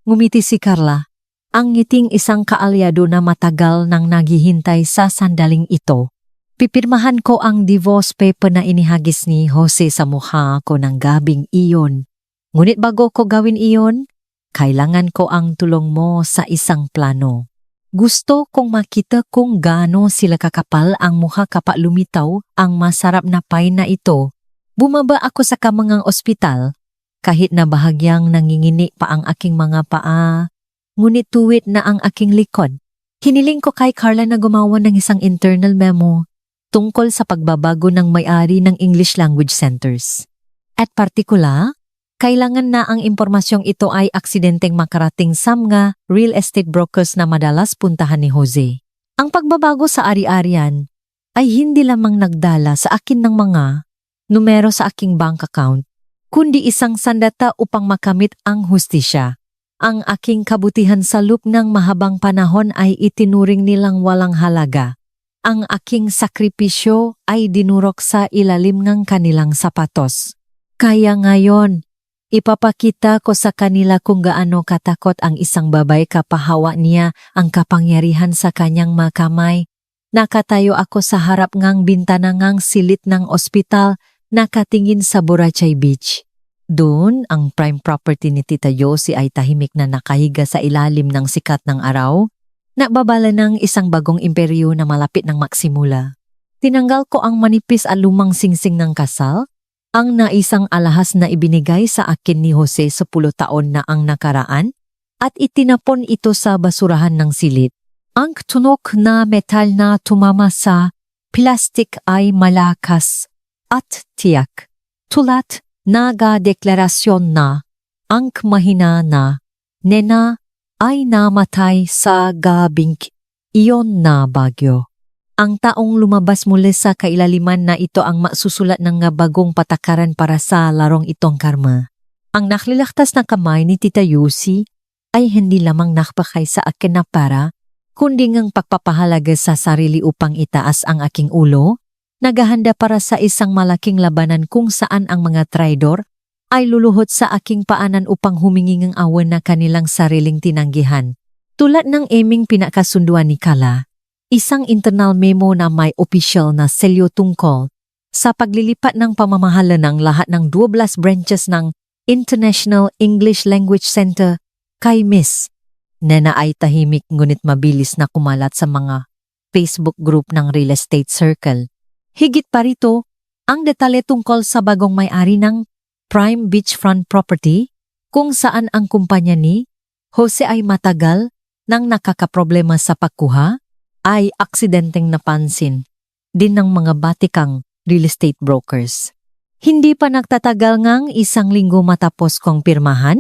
Ngumiti si Carla. Ang ngiting isang kaalyado na matagal nang naghihintay sa sandaling ito. Pipirmahan ko ang divorce paper na inihagis ni Jose sa mukha ko ng gabing iyon. Ngunit bago ko gawin iyon, kailangan ko ang tulong mo sa isang plano. Gusto kong makita kung gaano sila kakapal ang mukha kapag lumitaw ang masarap na pie na ito. Bumaba ako sa kamangang ospital, kahit na bahagyang nangingini pa ang aking mga paa, ngunit tuwid na ang aking likod. Hiniling ko kay Carla na gumawa ng isang internal memo tungkol sa pagbabago ng may-ari ng English Language Centers. At partikular, kailangan na ang impormasyong ito ay aksidenteng makarating sa mga real estate brokers na madalas puntahan ni Jose. Ang pagbabago sa ari-arian ay hindi lamang nagdala sa akin ng mga numero sa aking bank account, kundi isang sandata upang makamit ang hustisya. Ang aking kabutihan sa loob ng mahabang panahon ay itinuring nilang walang halaga. Ang aking sakripisyo ay dinurok sa ilalim ng kanilang sapatos. Kaya ngayon, ipapakita ko sa kanila kung gaano katakot ang isang babae kapahawa niya ang kapangyarihan sa kanyang makamay. Nakatayo ako sa harap ngang bintana ngang silit ng ospital nakatingin sa Boracay Beach. Doon, ang prime property ni Tita Yossi ay tahimik na nakahiga sa ilalim ng sikat ng araw, nababala ng isang bagong imperyo na malapit ng maksimula. Tinanggal ko ang manipis at lumang singsing ng kasal, ang naisang alahas na ibinigay sa akin ni Jose 10 taon na ang nakaraan, at itinapon ito sa basurahan ng silid. Ang tunog na metal na tumama sa plastik ay malakas at tiyak. Tulad nagadeklarasyon na ang mahina na nena ay namatay sa gabing iyon na bagyo. Ang taong lumabas muli sa kailaliman na ito ang masusulat ng bagong patakaran para sa larong itong karma. Ang naklilaktas na kamay ni Tita Yossi ay hindi lamang nakpakay sa akin na para, kundi ngang pagpapahalaga sa sarili upang itaas ang aking ulo, naghahanda para sa isang malaking labanan kung saan ang mga traidor ay luluhod sa aking paanan upang humingi ng awan na kanilang sariling tinanggihan. Tulad ng aming pinakasunduan ni Kala, isang internal memo na may opisyal na selyo tungkol sa paglilipat ng pamamahala ng lahat ng 12 branches ng International English Language Center kay Miss Nena ay tahimik ngunit mabilis na kumalat sa mga Facebook group ng Real Estate Circle. Higit pa rito, ang detalye tungkol sa bagong may-ari ng Prime Beachfront Property kung saan ang kumpanya ni Jose ay matagal nang nakakaproblema sa pagkuha ay aksidenteng napansin din ng mga batikang real estate brokers. Hindi pa nagtatagal ngang 1 linggo matapos kong pirmahan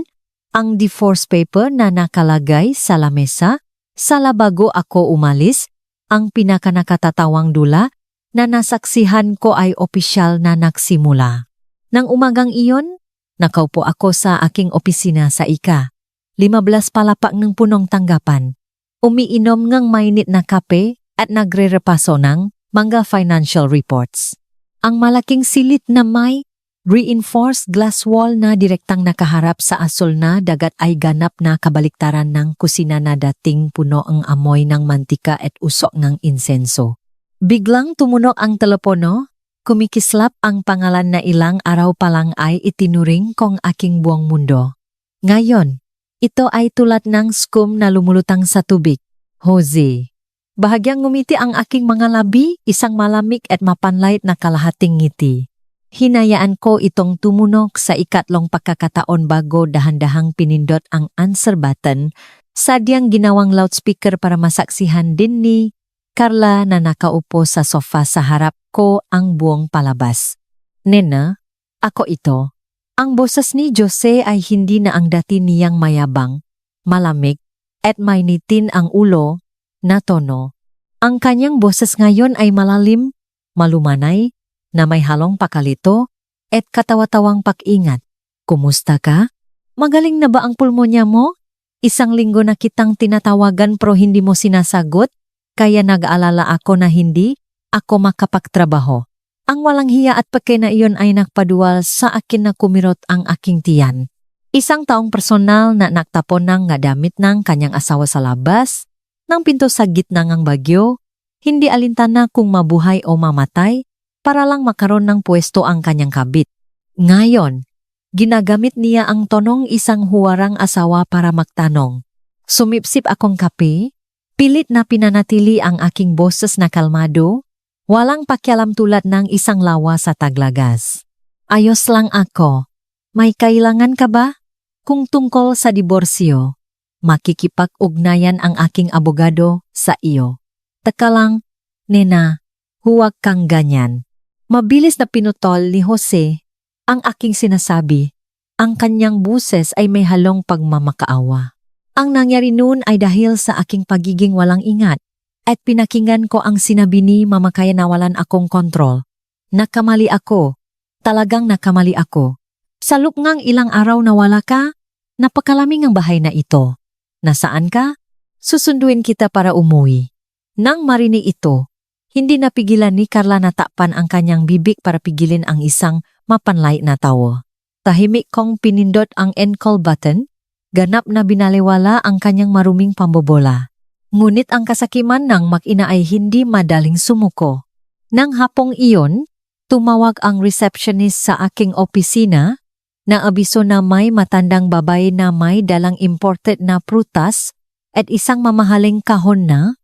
ang divorce paper na nakalagay sa lamesa, sala bago ako umalis, ang pinakanakatatawang dula na nasaksihan ko ay opisyal na nagsimula. Nang umagang iyon, nakaupo ako sa aking opisina sa ika-15 palapak ng punong tanggapan. Umiinom ngang mainit na kape at nagre-repaso ng mga financial reports. Ang malaking silit na may reinforced glass wall na direktang nakaharap sa asul na dagat ay ganap na kabaliktaran ng kusina na dating puno ang amoy ng mantika at usok ng insenso. Biglang tumunog ang telepono, kumikislap ang pangalan na ilang araw pa lang ay itinuring kong aking buong mundo. Ngayon, ito ay tulad ng skum na lumulutang sa tubig. Jose. Bahagyang ngumiti ang aking mga labi, isang malamig at mapanlait na kalahating ngiti. Hinayaan ko itong tumunog sa ikatlong pagkakataon bago dahan-dahang pinindot ang answer button, sadyang ginawang loudspeaker para masaksihan din ni Carla na nakaupo sa sofa sa harap ko ang buong palabas. Nena, ako ito. Ang boses ni Jose ay hindi na ang dati niyang mayabang, malamig, at mainitin ang ulo na tono. Ang kanyang boses ngayon ay malalim, malumanay, na may halong pakalito, at katawa-tawang pag-ingat. Kumusta ka? Magaling na ba ang pulmonya mo? 1 linggo na kitang tinatawagan pero hindi mo sinasagot? Kaya nag-aalala ako na hindi ako makapagtrabaho. Ang walang hiya at peke na iyon ay nagpaduwal sa akin na kumirot ang aking tiyan. 1 taong personal na nagtapon ng nga damit ng kanyang asawa sa labas, ng pinto sa gitna ng bagyo, hindi alintana kung mabuhay o mamatay, para lang makaroon ng pwesto ang kanyang kabit. Ngayon, ginagamit niya ang tonong isang huwarang asawa para magtanong. Sumipsip akong kape, pilit na pinanatili ang aking boses na kalmado, walang pakialam tulad ng isang lawa sa taglagas. Ayos lang ako. May kailangan ka ba? Kung tungkol sa diborsyo, makikipag-ugnayan ang aking abogado sa iyo. Taka lang, Nena, huwag kang ganyan. Mabilis na pinutol ni Jose ang aking sinasabi. Ang kanyang buses ay may halong pagmamakaawa. Ang nangyari noon ay dahil sa aking pagiging walang ingat at pinakinggan ko ang sinabi ni Mama kaya nawalan akong kontrol. Nakamali ako. Talagang nakamali ako. Sa loob ngang ilang araw na wala ka, napakalaming ang bahay na ito. Nasaan ka? Susunduin kita para umuwi. Nang marinig ito, hindi napigilan ni Carla na takpan ang kanyang bibig para pigilin ang isang mapanlait na tawa. Tahimik kong pinindot ang end call button, ganap na binaliwala ang kanyang maruming pambobola. Ngunit ang kasakiman ng mag-ina ay hindi madaling sumuko. Nang hapong iyon, Tumawag ang receptionist sa aking opisina na abiso na may matandang babae na may dalang imported na prutas at isang mamahaling kahon na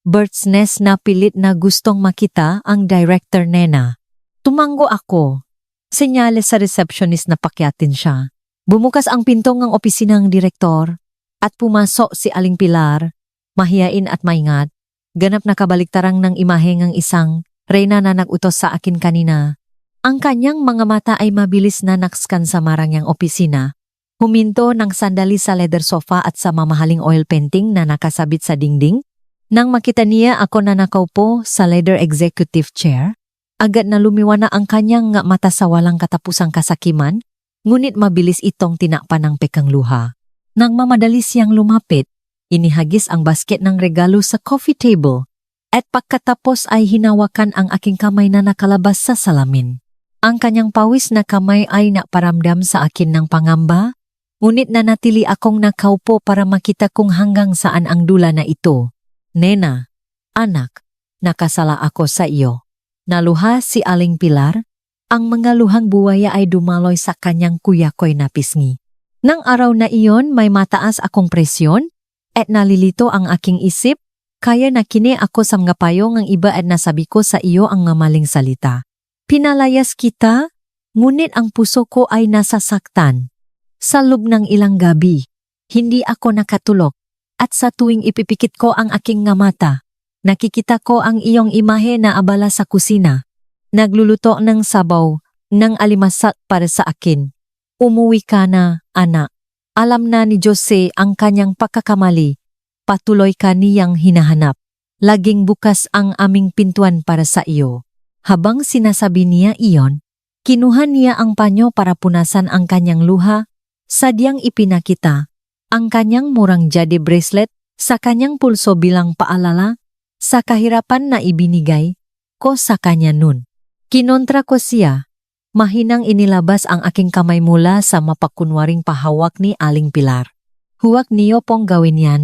bird's nest na pilit na gustong makita ang director nena. Tumanggo ako. Senyales sa receptionist na pakyatin siya. Bumukas ang pinto ng opisina ng direktor at pumasok si Aling Pilar, mahiyain at maingat. Ganap na kabaliktarang ng imahe ng isang reyna na nagutos sa akin kanina. Ang kanyang mga mata ay mabilis na nakskan sa marangyang opisina. Huminto ng sandali sa leather sofa at sa mamahaling oil painting na nakasabit sa dingding. Nang makita niya ako na nakaupo sa leather executive chair, agad na lumiwa na ang kanyang mata sa walang katapusang kasakiman, ngunit mabilis itong tinakpan ng pekang luha. Nang mamadali siyang lumapit, inihagis ang basket ng regalo sa coffee table at pagkatapos ay hinawakan ang aking kamay na nakalabas sa salamin. Ang kanyang pawis na kamay ay naparamdam sa akin ng pangamba, ngunit nanatili akong nakaupo para makita kung hanggang saan ang dula na ito. Nena, anak, nakasala ako sa iyo. Naluha si Aling Pilar, ang mga luhang buwaya ay dumaloy sa kanyang kuyakoy na pisngi. Nang araw na iyon may mataas akong presyon at nalilito ang aking isip, kaya nakini ako sa mga payo ng iba at nasabi ko sa iyo ang mamaling salita. Pinalayas kita, ngunit ang puso ko ay nasasaktan. Sa loob ng ilang gabi, hindi ako nakatulog. At sa tuwing ipipikit ko ang aking nga mata, nakikita ko ang iyong imahe na abala sa kusina. Nagluluto ng sabaw, ng alimasag para sa akin. Umuwi ka na, anak. Alam na ni Jose ang kanyang pagkakamali. Patuloy ka niyang hinahanap. Laging bukas ang aming pintuan para sa iyo. Habang sinasabi niya iyon, kinuha niya ang panyo para punasan ang kanyang luha, sadyang ipinakita ang kanyang murang jade bracelet sa kanyang pulso bilang paalala sa kahirapan na ibinigay ko sa kanya nun. Kinontra ko siya. Mahinang inilabas ang aking kamay mula sa mapakunwaring pahawak ni Aling Pilar. Huwag niyo pong gawin yan,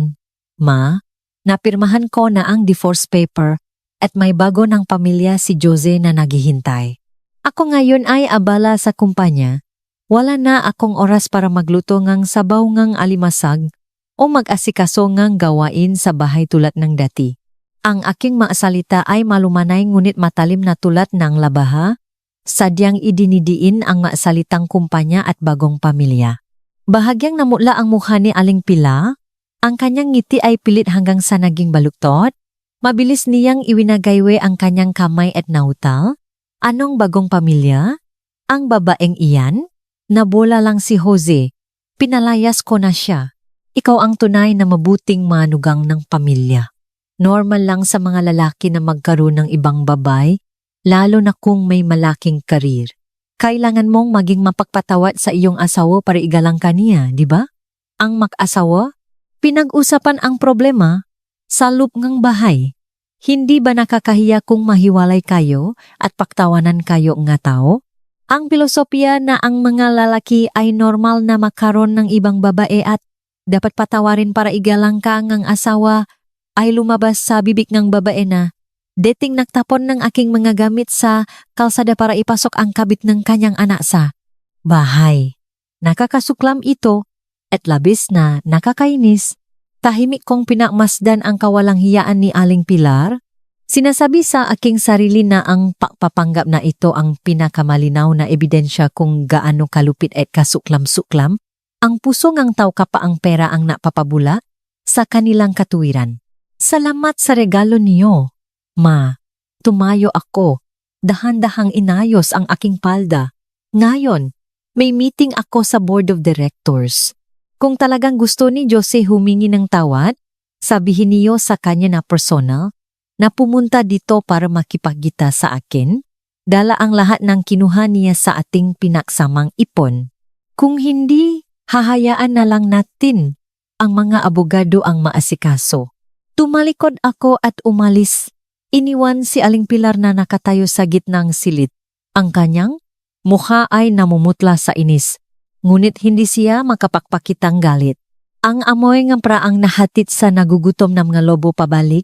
ma. Napirmahan ko na ang divorce paper at may bago ng pamilya si Jose na naghihintay. Ako ngayon ay abala sa kumpanya. Wala na akong oras para magluto ngang sabaw ngang alimasag o mag-asikaso ngang gawain sa bahay tulad ng dati. Ang aking maasalita ay malumanay ngunit matalim na tulad ng labaha, sadyang idinidiin ang maasalitang kumpanya at bagong pamilya. Bahagyang namutla ang mukha ni Aling Pila, ang kanyang ngiti ay pilit hanggang sa naging baluktot, mabilis niyang iwinagaywe ang kanyang kamay at nautal. Anong bagong pamilya? Ang babaeng iyan? Nabola lang si Jose. Pinalayas ko na siya. Ikaw ang tunay na mabuting manugang ng pamilya. Normal lang sa mga lalaki na magkaroon ng ibang babay, lalo na kung may malaking karir. Kailangan mong maging mapagpatawad sa iyong asawa para igalang ka niya, di ba? Ang mag-asawa, pinag-usapan ang problema sa loob ng bahay. Hindi ba nakakahiya kung mahiwalay kayo at paktawanan kayo nga tao? Ang filosofiya na ang mga lalaki ay normal na makaroon ng ibang babae at dapat patawarin para igalang ka ang asawa ay lumabas sa bibig ng babae na dating nagtapon ng aking mga gamit sa kalsada para ipasok ang kabit ng kanyang anak sa bahay. Nakakasuklam ito at labis na nakakainis. Tahimik kong pinakmasdan ang kawalang hiyaan ni Aling Pilar. Sinasabi sa aking sarili na ang papanggap na ito ang pinakamalinaw na ebidensya kung gaano kalupit at kasuklam-suklam ang puso ng tao kapaang pera ang napapabula sa kanilang katuwiran. Salamat sa regalo niyo, ma. Tumayo ako. Dahan-dahang inayos ang aking palda. Ngayon, may meeting ako sa board of directors. Kung talagang gusto ni Jose humingi ng tawad, sabihin niyo sa kanya na personal, na pumunta dito para makipagkita sa akin, dala ang lahat ng kinuha niya sa ating pinaksamang ipon. Kung hindi, hahayaan na lang natin ang mga abogado ang maasikaso. Tumalikod ako at umalis. Iniwan si Aling Pilar na nakatayo sa gitnang silid. Ang kanyang mukha ay namumutla sa inis, ngunit hindi siya makapagpakitang galit. Ang amoy ng praang nahatid sa nagugutom na mga lobo pabalik,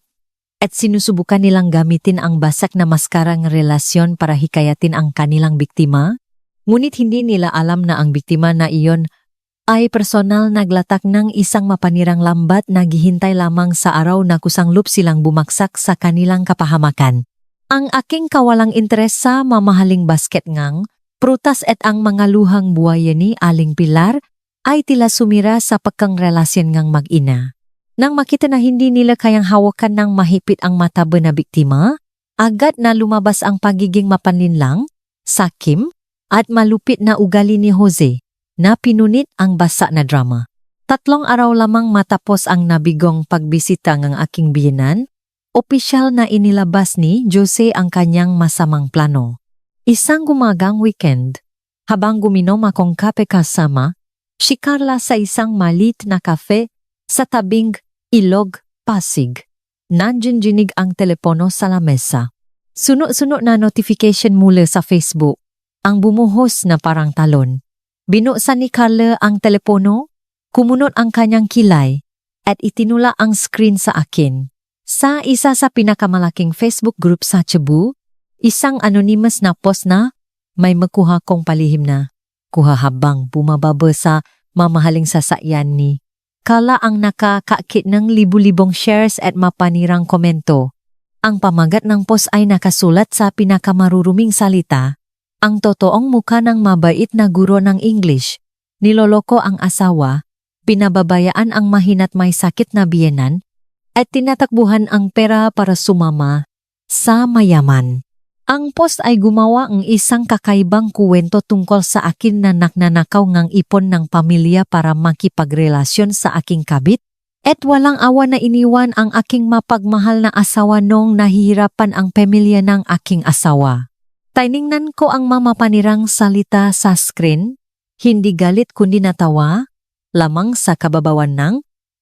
at sinusubukan nilang gamitin ang basag na maskarang relasyon para hikayatin ang kanilang biktima. Ngunit hindi nila alam na ang biktima na iyon ay personal naglatak ng isang mapanirang lambat na gihintay lamang sa araw na kusanglup silang bumaksak sa kanilang kapahamakan. Ang aking kawalang interes sa mamahaling basket ngang prutas at ang mga luhang buhaya ni Aling Pilar ay tila sumira sa pagkang relasyon ngang mag-ina. Nang makita na hindi nila kayang hawakan ng mahipit ang mataba na biktima, agad na lumabas ang pagiging mapanlinlang, sakim, at malupit na ugali ni Jose na pinunit ang basa na drama. 3 araw lamang matapos ang nabigong pagbisita ng aking biyenan, opisyal na inilabas ni Jose ang kanyang masamang plano. Isang gumagang weekend, habang guminom akong kape kasama, si Carla sa isang malit na kafe sa tabing Ilog, Pasig. Nandiyan ang telepono sa lamesa. Sunod-sunod na notification mula sa Facebook, ang bumuhos na parang talon. Binuksan ni Carla ang telepono, kumunot ang kanyang kilay, at itinula ang screen sa akin. Sa isa sa pinakamalaking Facebook group sa Cebu, isang anonymous na post na may makuha kong palihim na kuha habang bumababa sa mamahaling sasakyan ni Carla ang nakakakit ng libu-libong shares at mapanirang komento. Ang pamagat ng post ay nakasulat sa pinakamaruruming salita, ang totoong mukha ng mabait na guro ng English. Niloloko ang asawa, pinababayaan ang mahina't may sakit na biyenan, at tinatakbuhan ang pera para sumama sa mayaman. Ang post ay gumawa ng isang kakaibang kuwento tungkol sa akin na nagnanakaw ngang ipon ng pamilya para makipagrelasyon sa aking kabit, at walang awa na iniwan ang aking mapagmahal na asawa nung nahihirapan ang pamilya ng aking asawa. Tiningnan ko ang mamapanirang salita sa screen, hindi galit kundi natawa, lamang sa kababawan ng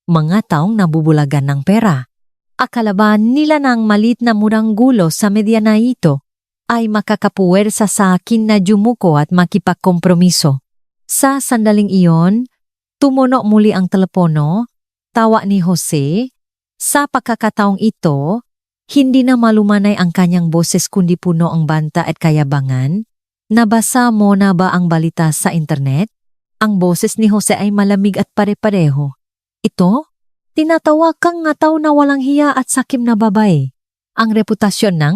mga taong nabubulagan ng pera. Akala ba nila ng malit na murang gulo sa media na ito ay makakapuwersa sa akin na jumuko at makipagkompromiso. Sa sandaling iyon, tumunog muli ang telepono, tawa ni Jose. Sa pagkakataong ito, hindi na malumanay ang kanyang boses kundi puno ang banta at kayabangan. Nabasa mo na ba ang balita sa internet? Ang boses ni Jose ay malamig at pare-pareho. Ito? Tinatawa kang nga tao na walang hiya at sakim na babae. Ang reputasyon ng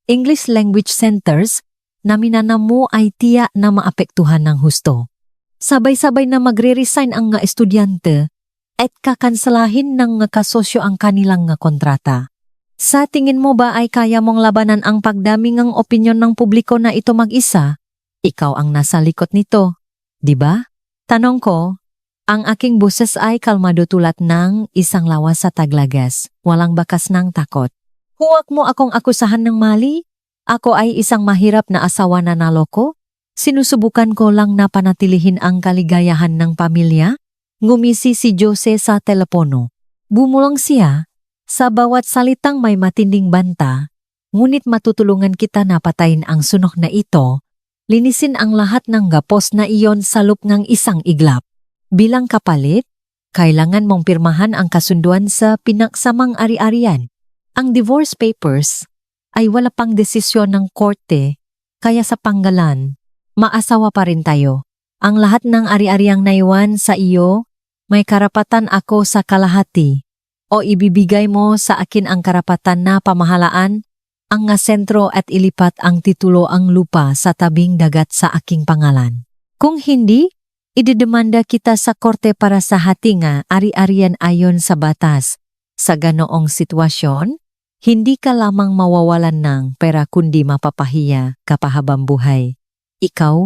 English Language Centers na minanam mo ay tiyak na maapektuhan ng husto. Sabay-sabay na magre-resign ang nga estudyante at kakanselahin ng nga kasosyo ang kanilang nga kontrata. Sa tingin mo ba ay kaya mong labanan ang pagdami ng opinyon ng publiko na ito mag-isa? Ikaw ang nasa likod nito, di ba? Tanong ko, ang aking boses ay kalmado tulad ng isang lawas sa taglagas, walang bakas ng takot. Huwag mo akong akusahan ng mali. Ako ay isang mahirap na asawa na naloko. Sinusubukan ko lang na panatilihin ang kaligayahan ng pamilya. Ngumisi si Jose sa telepono. Bumulong siya. Sa bawat salitang may matinding banta, ngunit matutulungan kita na patayin ang sunok na ito. Linisin ang lahat ng gapos na iyon sa loob ng isang iglap. Bilang kapalit, kailangan mong pirmahan ang kasunduan sa pinaksamang ari-arian. Ang divorce papers ay wala pang desisyon ng korte, kaya sa panggalan, maasawa pa rin tayo. Ang lahat ng ari-ariang naiwan sa iyo, may karapatan ako sa kalahati. O ibibigay mo sa akin ang karapatan na pamahalaan, ang nga sentro at ilipat ang titulo ang lupa sa tabing dagat sa aking pangalan. Kung hindi, idedemanda kita sa korte para sa hati nga ari-arian ayon sa batas. Sa ganoong sitwasyon, hindi ka lamang mawawalan ng pera kundi mapapahiya kapahabang buhay. Ikaw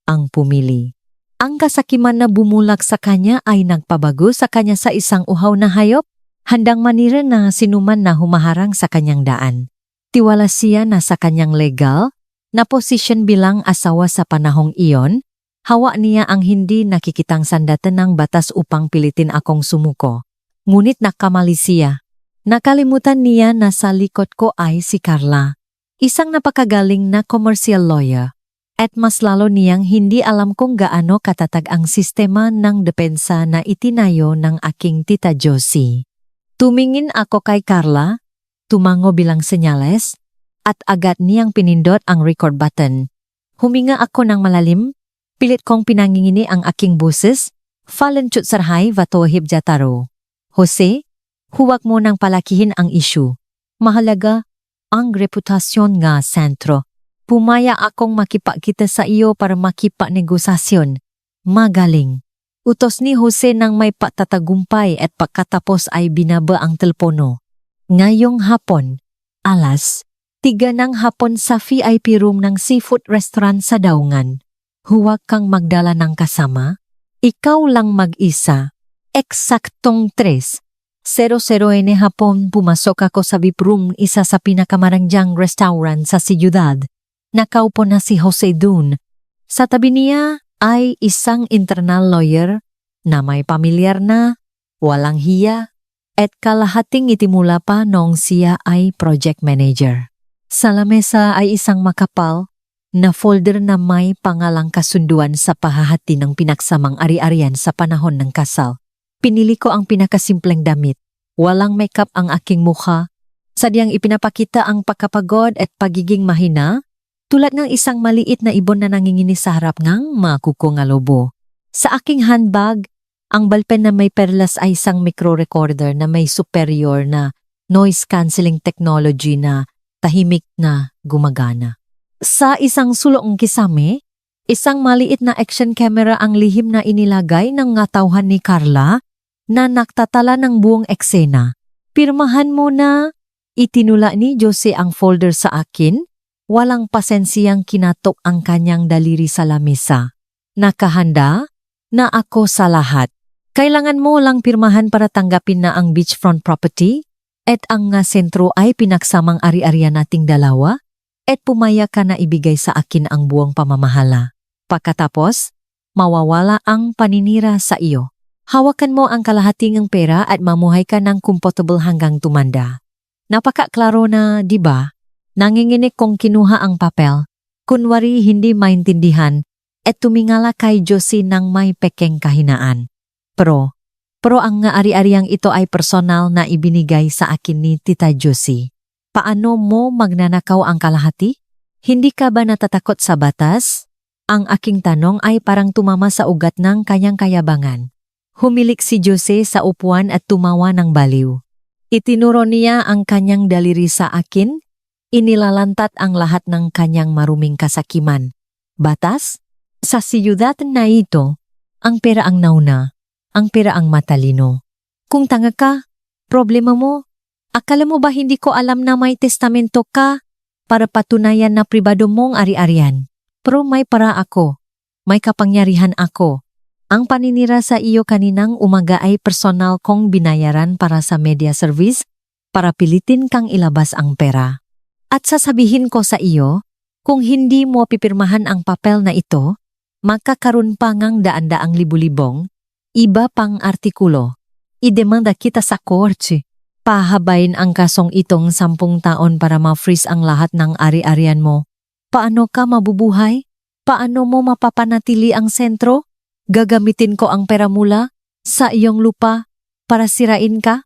ang pumili. Ang kasakiman na bumulak sa kanya ay nagpabago sa kanya sa isang uhaw na hayop, handang manira na sinuman na humaharang sa kanyang daan. Tiwala siya na sa kanyang legal na posisyon bilang asawa sa panahong iyon, hawa niya ang hindi nakikitang sandatan ng batas upang pilitin akong sumuko. Ngunit nakamali siya. Nakalimutan niya na sa likod ko ay si Carla, isang napakagaling na commercial lawyer, at mas lalo niyang hindi alam kung gaano katatag ang sistema ng depensa na itinayo ng aking tita Josie. Tumingin ako kay Carla, tumango bilang senyales, at agad niyang pinindot ang record button. Huminga ako ng malalim, pilit kong pinangingini ang aking boses, falenchut sarhay vatohib jataro. Jose, huwag mo nang palakihin ang issue. Mahalaga ang reputasyon nga sentro. Pumaya akong makipagkita sa iyo para makipag-negosasyon. Magaling. Utos ni Jose nang may patatagumpay at pagkatapos ay binaba ang telepono. Ngayong hapon, alas 3 ng hapon sa VIP room ng seafood restaurant sa Daungan. Huwag kang magdala ng kasama. Ikaw lang mag-isa. Eksaktong 3:00 hapon pumasok ako sa VIP room, isa sa pinakamarangyang restaurant sa siyudad. Nakaupo na si Jose dun. Sa tabi niya ay isang internal lawyer na may pamilyar na, walang hiya, at kalahating itimula pa noong siya ay project manager. Sa lamesa ay isang makapal na folder na may pangalang kasunduan sa pahahati ng pinaksamang ari-arian sa panahon ng kasal. Pinili ko ang pinakasimpleng damit. Walang makeup ang aking mukha. Sadyang ipinapakita ang pagkapagod at pagiging mahina, tulad ng isang maliit na ibon na nanginginis sa harap ng makuko nga lobo. Sa aking handbag, ang ballpen na may perlas ay isang micro-recorder na may superior na noise-cancelling technology na tahimik na gumagana. Sa isang sulong kisame, isang maliit na action camera ang lihim na inilagay ng ngatauhan ni Carla na naktatala ng buong eksena. Pirmahan mo na. Itinula ni Jose ang folder sa akin. Walang pasensiyang kinatok ang kanyang daliri sa lamesa. Nakahanda na ako sa lahat. Kailangan mo lang pirmahan para tanggapin na ang beachfront property at ang nga sentro ay pinaksamang ari-arian nating dalawa at pumaya ka na ibigay sa akin ang buong pamamahala. Pagkatapos, mawawala ang paninira sa iyo. Hawakan mo ang kalahating pera at mamuhay ka ng comfortable hanggang tumanda. Napakaklaro na, di ba? Nanginginig kong kinuha ang papel. Kunwari hindi maintindihan at tumingala kay Josie ng may pekeng kahinaan. Pero ang nga ari-ariang ito ay personal na ibinigay sa akin ni Tita Josie. Paano mo magnanakaw ang kalahati? Hindi ka ba natatakot sa batas? Ang aking tanong ay parang tumama sa ugat ng kanyang kayabangan. Humilik si Jose sa upuan at tumawa ng baliw. Itinuro niya ang kanyang daliri sa akin, inilalantat ang lahat ng kanyang maruming kasakiman. Batas? Sa siyudad na ito, ang pera ang nauna, ang pera ang matalino. Kung tanga ka, problema mo. Akala mo ba hindi ko alam na may testamento ka para patunayan na pribado mong ari-arian? Pero may para ako, may kapangyarihan ako. Ang paninira sa iyo kaninang umaga ay personal kong binayaran para sa media service para pilitin kang ilabas ang pera. At sasabihin ko sa iyo, kung hindi mo pipirmahan ang papel na ito, magkakaroon pa ngang daan-daang libu-libong, iba pang artikulo. Idemanda kita sa korte. Pahabain ang kasong itong 10 taon para ma-freeze ang lahat ng ari-arian mo. Paano ka mabubuhay? Paano mo mapapanatili ang sentro? Gagamitin ko ang pera mula sa iyong lupa para sirain ka?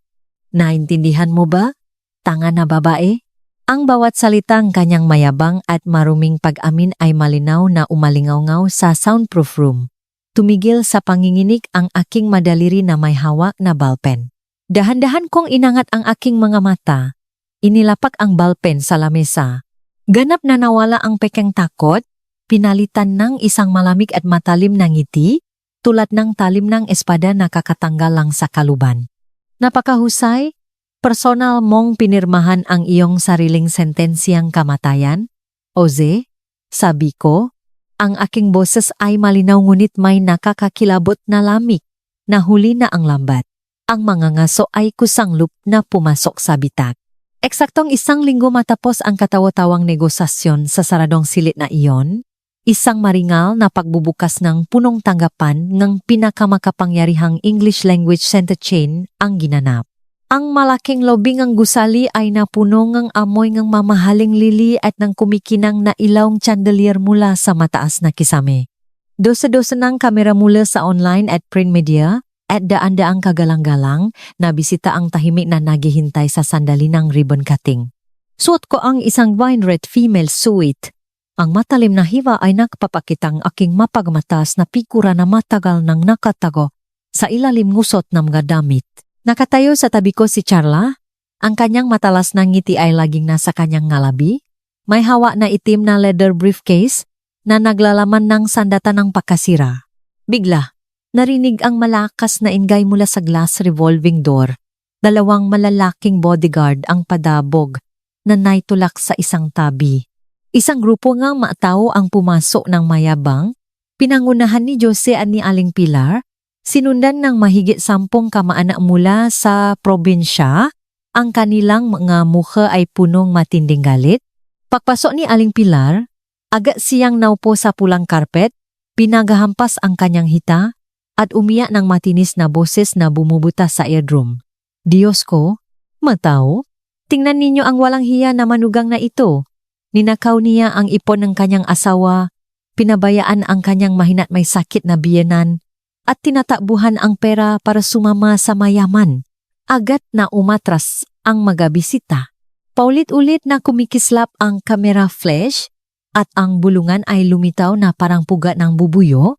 Naintindihan mo ba? Tanga na babae? Ang bawat salitang kanyang mayabang at maruming pag-amin ay malinaw na umalingaw-ngaw sa soundproof room. Tumigil sa panginginig ang aking madaliri na may hawak na ballpen. Dahan-dahan kong inangat ang aking mga mata. Inilapak ang ballpen sa lamesa. Ganap na nawala ang pekeng takot, pinalitan ng isang malamig at matalim na ngiti, tulad ng talim ng espada na kakatanggal lang sa kaluban. Napakahusay, personal mong pinirmahan ang iyong sariling sentensyang kamatayan? Jose, sabi ko, ang aking boses ay malinaw ngunit may nakakakilabot na lamig. Nahuli na ang lambat. Ang mga ngaso ay kusanglup na pumasok sa bitak. Eksaktong 1 linggo matapos ang katawa-tawang negosasyon sa saradong silit na iyon, isang maringal na pagbubukas ng punong tanggapan ng pinakamakapangyarihang English language center chain ang ginanap. Ang malaking lobing ng gusali ay napuno ng amoy ng mamahaling lili at ng kumikinang na ilawng chandelier mula sa mataas na kisame. Dosa-dosa ng kamera mula sa online at print media, at daan-daang kagalang-galang na bisita ang tahimik na naghihintay sa sandali ng ribbon cutting. Suot ko ang isang wine red female suit. Ang matalim na hiwa ay nakapapakitang aking mapagmatas na pikura na matagal nang nakatago sa ilalim ngusot ng mga damit. Nakatayo sa tabi ko si Charla. Ang kanyang matalas na ngiti ay laging nasa kanyang ngalabi. May hawa na itim na leather briefcase na naglalaman ng sandata ng pakasira. Bigla, narinig ang malakas na ingay mula sa glass revolving door. Dalawang malalaking bodyguard ang padabog na naitulak sa isang tabi. Isang grupo ngang matao ang pumasok ng mayabang. Pinangunahan ni Jose at ni Aling Pilar. Sinundan ng mahigit 10 kamaanak mula sa probinsya. Ang kanilang mga mukha ay punong matinding galit. Pagpasok ni Aling Pilar, agad siyang naupo sa pulang karpet, pinagahampas ang kanyang hita, at umiyak ng matinis na boses na bumubutas sa eardrum. Diyos ko, matao, tingnan ninyo ang walang hiya na manugang na ito. Ninakaw niya ang ipon ng kanyang asawa, pinabayaan ang kanyang mahinat may sakit na biyenan, at tinatakbuhan ang pera para sumama sa mayaman. Agad na umatras ang magabisita. Paulit-ulit na kumikislap ang camera flash at ang bulungan ay lumitaw na parang puga ng bubuyo.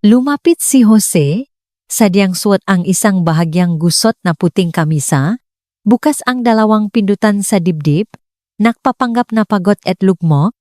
Lumapit si Jose, sadyang suot ang isang bahagyang gusot na puting kamisa, bukas ang 2 pindutan sa dibdib, nakpapanggap na pagod at lugmo.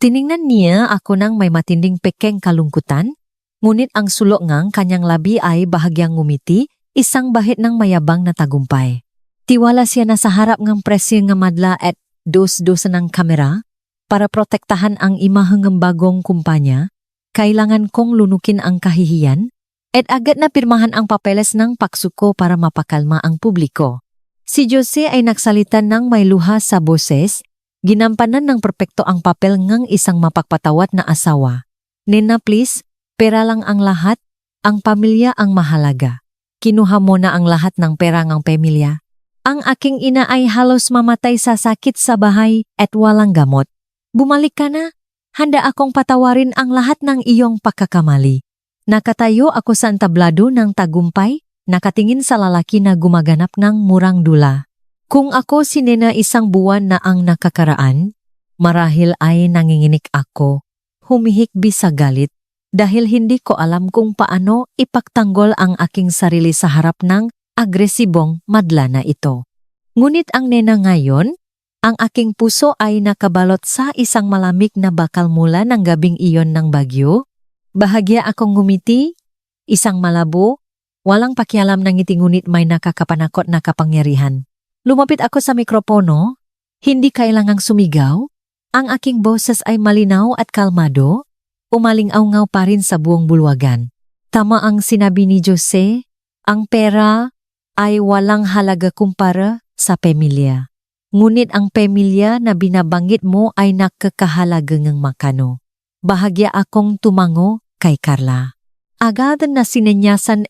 Tiningnan niya ako ng may matinding pekeng kalungkutan, ngunit ang sulok ngang kanyang labi ay bahagyang ngumiti, isang bahid ng mayabang na tagumpay. Tiwala siya na sa harap ng presyo nga madla at dos-dosa ng kamera para protektahan ang imahang bagong kumpanya. Kailangan kong lunukin ang kahihiyan at agad na pirmahan ang papeles ng paksuko para mapakalma ang publiko. Si Jose ay nagsalita ng may luha sa boses, ginampanan ng perpekto ang papel ng isang mapagpatawad na asawa. Nena please, pera lang ang lahat, ang pamilya ang mahalaga. Kinuha mo na ang lahat ng pera ng pamilya. Ang aking ina ay halos mamatay sa sakit sa bahay at walang gamot. Bumalik ka na. Handa akong patawarin ang lahat ng iyong pagkakamali. Nakatayo ako sa entablado ng tagumpay, nakatingin sa lalaki na gumaganap ng murang dula. Kung ako si Nena 1 buwan na ang nakakaraan, marahil ay nanginginig ako, humihikbi sa galit, dahil hindi ko alam kung paano ipagtanggol ang aking sarili sa harap ng agresibong madla na ito. Ngunit ang Nena ngayon, ang aking puso ay nakabalot sa isang malamig na bakal mula ng gabing iyon ng bagyo. Bahagya akong ngumiti, isang malabo, walang pakialam ng ngiti ngunit may nakakapanakot na kapangyarihan. Lumapit ako sa mikropono, hindi kailangang sumigaw, ang aking boses ay malinaw at kalmado, umaling-aw-ngaw pa rin sa buong bulwagan. Tama ang sinabi ni Jose, ang pera ay walang halaga kumpara sa pamilya. Ngunit ang pamilya na binabanggit mo ay nakakahalaga ng makano. Bahagya akong tumango kay Carla. Agad na sinenyasan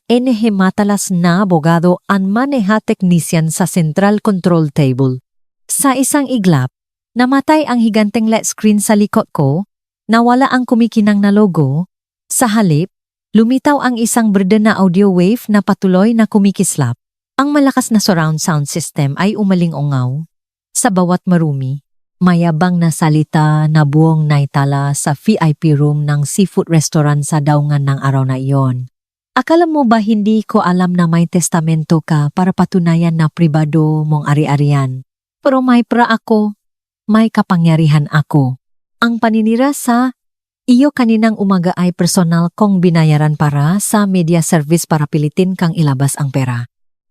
matalas na abogado ang maneha technician sa central control table. Sa isang iglap, namatay ang higanteng LED screen sa likod ko, nawala ang kumikinang na logo. Sa halip, lumitaw ang isang berde na audio wave na patuloy na kumikislap. Ang malakas na surround sound system ay umaling-ungaw. Sa bawat marumi, mayabang na salita na buong naitala sa VIP room ng seafood restaurant sa daungan ng araw na iyon. Akala mo ba hindi ko alam na may testamento ka para patunayan na pribado mong ari-arian? Pero may pra ako, may kapangyarihan ako. Ang paninira sa iyo kaninang umaga ay personal kong binayaran para sa media service para pilitin kang ilabas ang pera.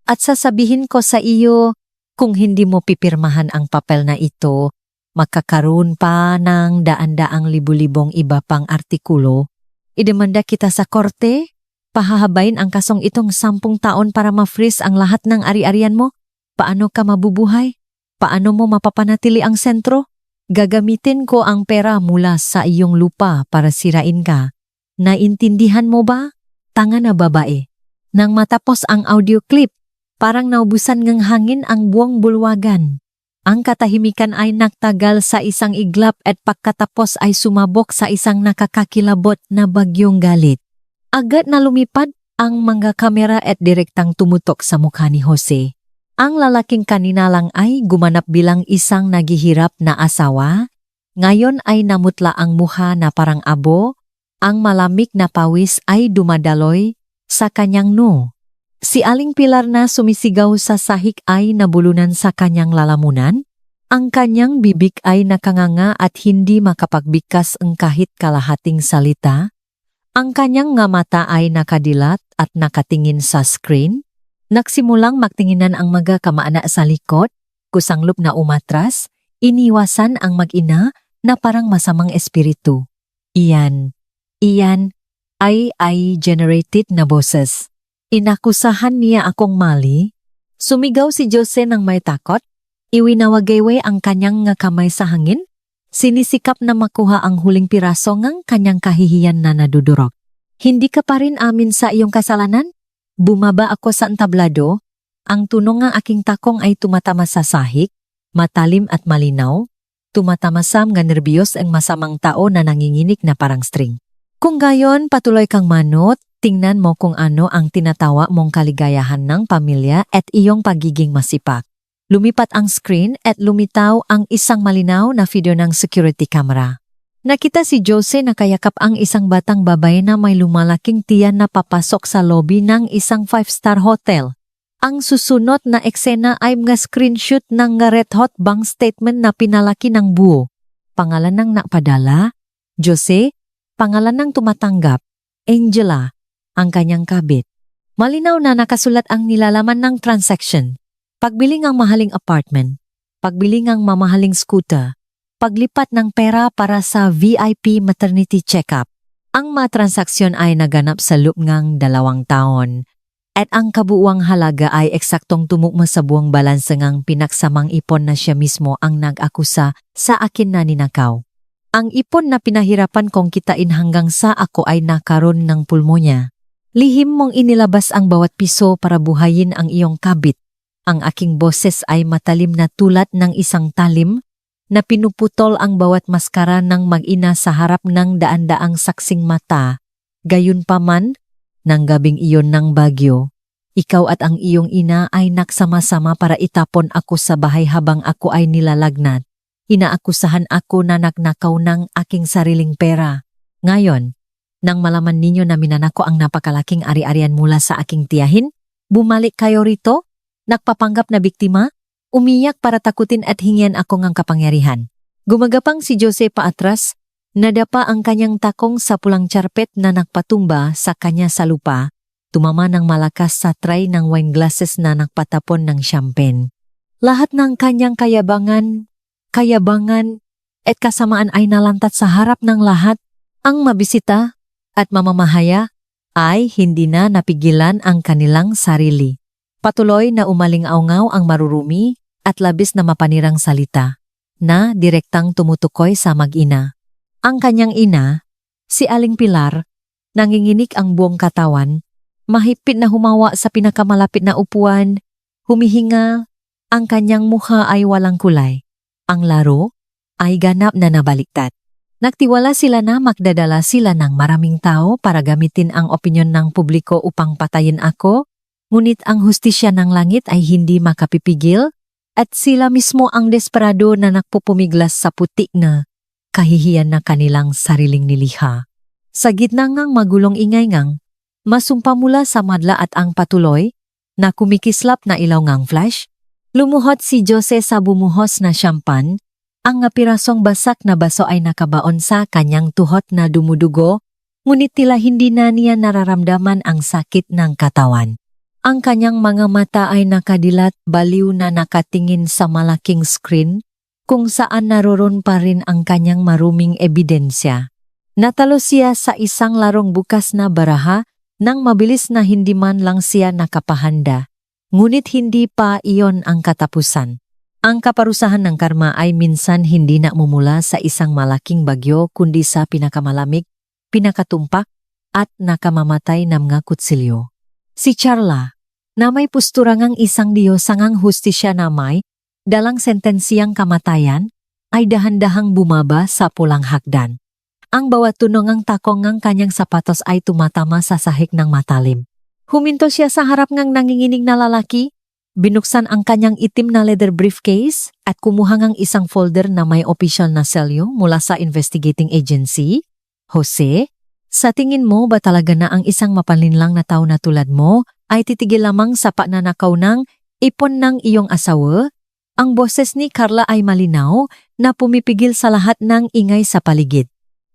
At sasabihin ko sa iyo, kung hindi mo pipirmahan ang papel na ito, magkakaroon pa ng daan-daang libu-libong iba pang artikulo. Idemanda kita sa korte, pahahabain ang kasong itong 10 taon para ma-freeze ang lahat ng ari-arian mo. Paano ka mabubuhay? Paano mo mapapanatili ang sentro? Gagamitin ko ang pera mula sa iyong lupa para sirain ka. Naintindihan mo ba? Tanga na babae. Nang matapos ang audio clip, parang naubusan ng hangin ang buong bulwagan. Ang katahimikan ay nagtagal sa isang iglap at pagkatapos ay sumabok sa isang nakakakilabot na bagyong galit. Agad na lumipad ang mga kamera at direktang tumutok sa mukha ni Jose. Ang lalaking kanina lang ay gumanap bilang isang naghihirap na asawa. Ngayon ay namutla ang mukha na parang abo. Ang malamig na pawis ay dumadaloy sa kanyang noo. Si Aling Pilar na sumisigaw sa sahig ay nabulunan sa kanyang lalamunan. Ang kanyang bibig ay nakanganga at hindi makapagbigkas ang kahit kalahating salita. Ang kanyang nga mata ay nakadilat at nakatingin sa screen. Nagsimulang magtinginan ang mga kamaana sa likod, kusanglop na umatras, iniwasan ang mag-ina na parang masamang espiritu. Iyan ay generated na boses. Inakusahan niya akong mali. Sumigaw si Jose ng may takot. Iwinawagayway ang kanyang nga kamay sa hangin. Sinisikap na makuha ang huling piraso ng kanyang kahihiyan na nadudurog. Hindi ka pa rin amin sa iyong kasalanan? Bumaba ako sa entablado. Ang tunog ng aking takong ay tumatama sa sahig, matalim at malinaw. Tumatamasam nga nerbiyos ang masamang tao na nanginginig na parang string. Kung gayon, patuloy kang manot, tingnan mo kung ano ang tinatawa mong kaligayahan ng pamilya at iyong pagiging masipag. Lumipat ang screen at lumitaw ang isang malinaw na video ng security camera. Nakita si Jose na kayakap ang isang batang babae na may lumalaking tiyan na papasok sa lobby ng isang 5-star hotel. Ang susunod na eksena ay mga screenshot ng red hot bank statement na pinalaki ng buo. Pangalan ng napadala, Jose, pangalan ng tumatanggap, Angela, ang kanyang kabit. Malinaw na nakasulat ang nilalaman ng transaction. Pagbili ng mahaling apartment, pagbili ng mamahaling scooter, paglipat ng pera para sa VIP maternity check-up. Ang mga transaksyon ay naganap sa loob ng 2 taon at ang kabuuang halaga ay eksaktong tumugma sa buwang balanse ng pinaksamang ipon na siya mismo ang nag-akusa sa akin na ninakaw. Ang ipon na pinahirapan kong kitain hanggang sa ako ay nakaroon ng pulmonya. Lihim mong inilabas ang bawat piso para buhayin ang iyong kabit. Ang aking boses ay matalim na tulad ng isang talim na pinuputol ang bawat maskara ng mag-ina sa harap ng daan-daang saksing mata. Gayunpaman, ng gabing iyon ng bagyo, ikaw at ang iyong ina ay nagsama-sama para itapon ako sa bahay habang ako ay nilalagnat. Inaakusahan ako na nagnakaw ng aking sariling pera. Ngayon, nang malaman ninyo na minanako ang napakalaking ari-arian mula sa aking tiyahin, bumalik kayo rito? Nagpapanggap na biktima, umiyak para takutin at hingyan ako ng kapangyarihan. Gumagapang si Jose paatras, nadapa ang kanyang takong sa pulang charpet na nagpatumba sa kanya sa lupa, tumama ng malakas sa tray ng wine glasses na nagpatapon ng champagne. Lahat ng kanyang kayabangan at kasamaan ay nalantat sa harap ng lahat. Ang mabisita at mamamahaya ay hindi na napigilan ang kanilang sarili. Patuloy na umaling-aungaw ang marurumi at labis na mapanirang salita na direktang tumutukoy sa mag-ina. Ang kanyang ina, si Aling Pilar, nanginginig ang buong katawan, mahigpit na humawa sa pinakamalapit na upuan, humihinga, ang kanyang mukha ay walang kulay. Ang laro ay ganap na nabaliktad. Nagtiwala sila na magdadala sila ng maraming tao para gamitin ang opinyon ng publiko upang patayin ako. Ngunit ang hustisya ng langit ay hindi makapipigil at sila mismo ang desperado na nagpupumiglas sa putik na kahihiyan na kanilang sariling nilikha. Sa gitna ngang magulong ingay ngang, masumpa mula sa madla at ang patuloy na kumikislap na ilaw ngang flash, lumuhod si Jose sa bumuhos na champagne. Ang pirasong basak na baso ay nakabaon sa kanyang tuhod na dumudugo, ngunit tila hindi na niya nararamdaman ang sakit ng katawan. Ang kanyang mga mata ay nakadilat, baliw na nakatingin sa malaking screen kung saan naroon pa rin ang kanyang maruming ebidensya. Natalo siya sa isang larong bukas na baraha nang mabilis na hindi man lang siya nakapahanda. Ngunit hindi pa iyon ang katapusan. Ang kaparusahan ng karma ay minsan hindi na mumula sa isang malaking bagyo kundi sa pinakamalamig, pinakatumpak at nakamamatay na mga kutsilyo. Si Charla, na may postura ngang isang diyosangang hustisya na may dalang sentensiyang kamatayan, ay dahan-dahang bumaba sa pulang hagdan. Ang bawat tunog ng takong ng kanyang sapatos ay tumatama sa sahig ng matalim. Huminto siya sa harap ngang nanginginig na lalaki, binuksan ang kanyang itim na leather briefcase at kumuha ng isang folder na may official na selyo mula sa investigating agency. Jose, sa tingin mo ba talaga na ang isang mapanlinlang na tao na tulad mo ay titigil lamang sa pananakaw ng ipon ng iyong asawa? Ang boses ni Carla ay malinaw na pumipigil sa lahat ng ingay sa paligid.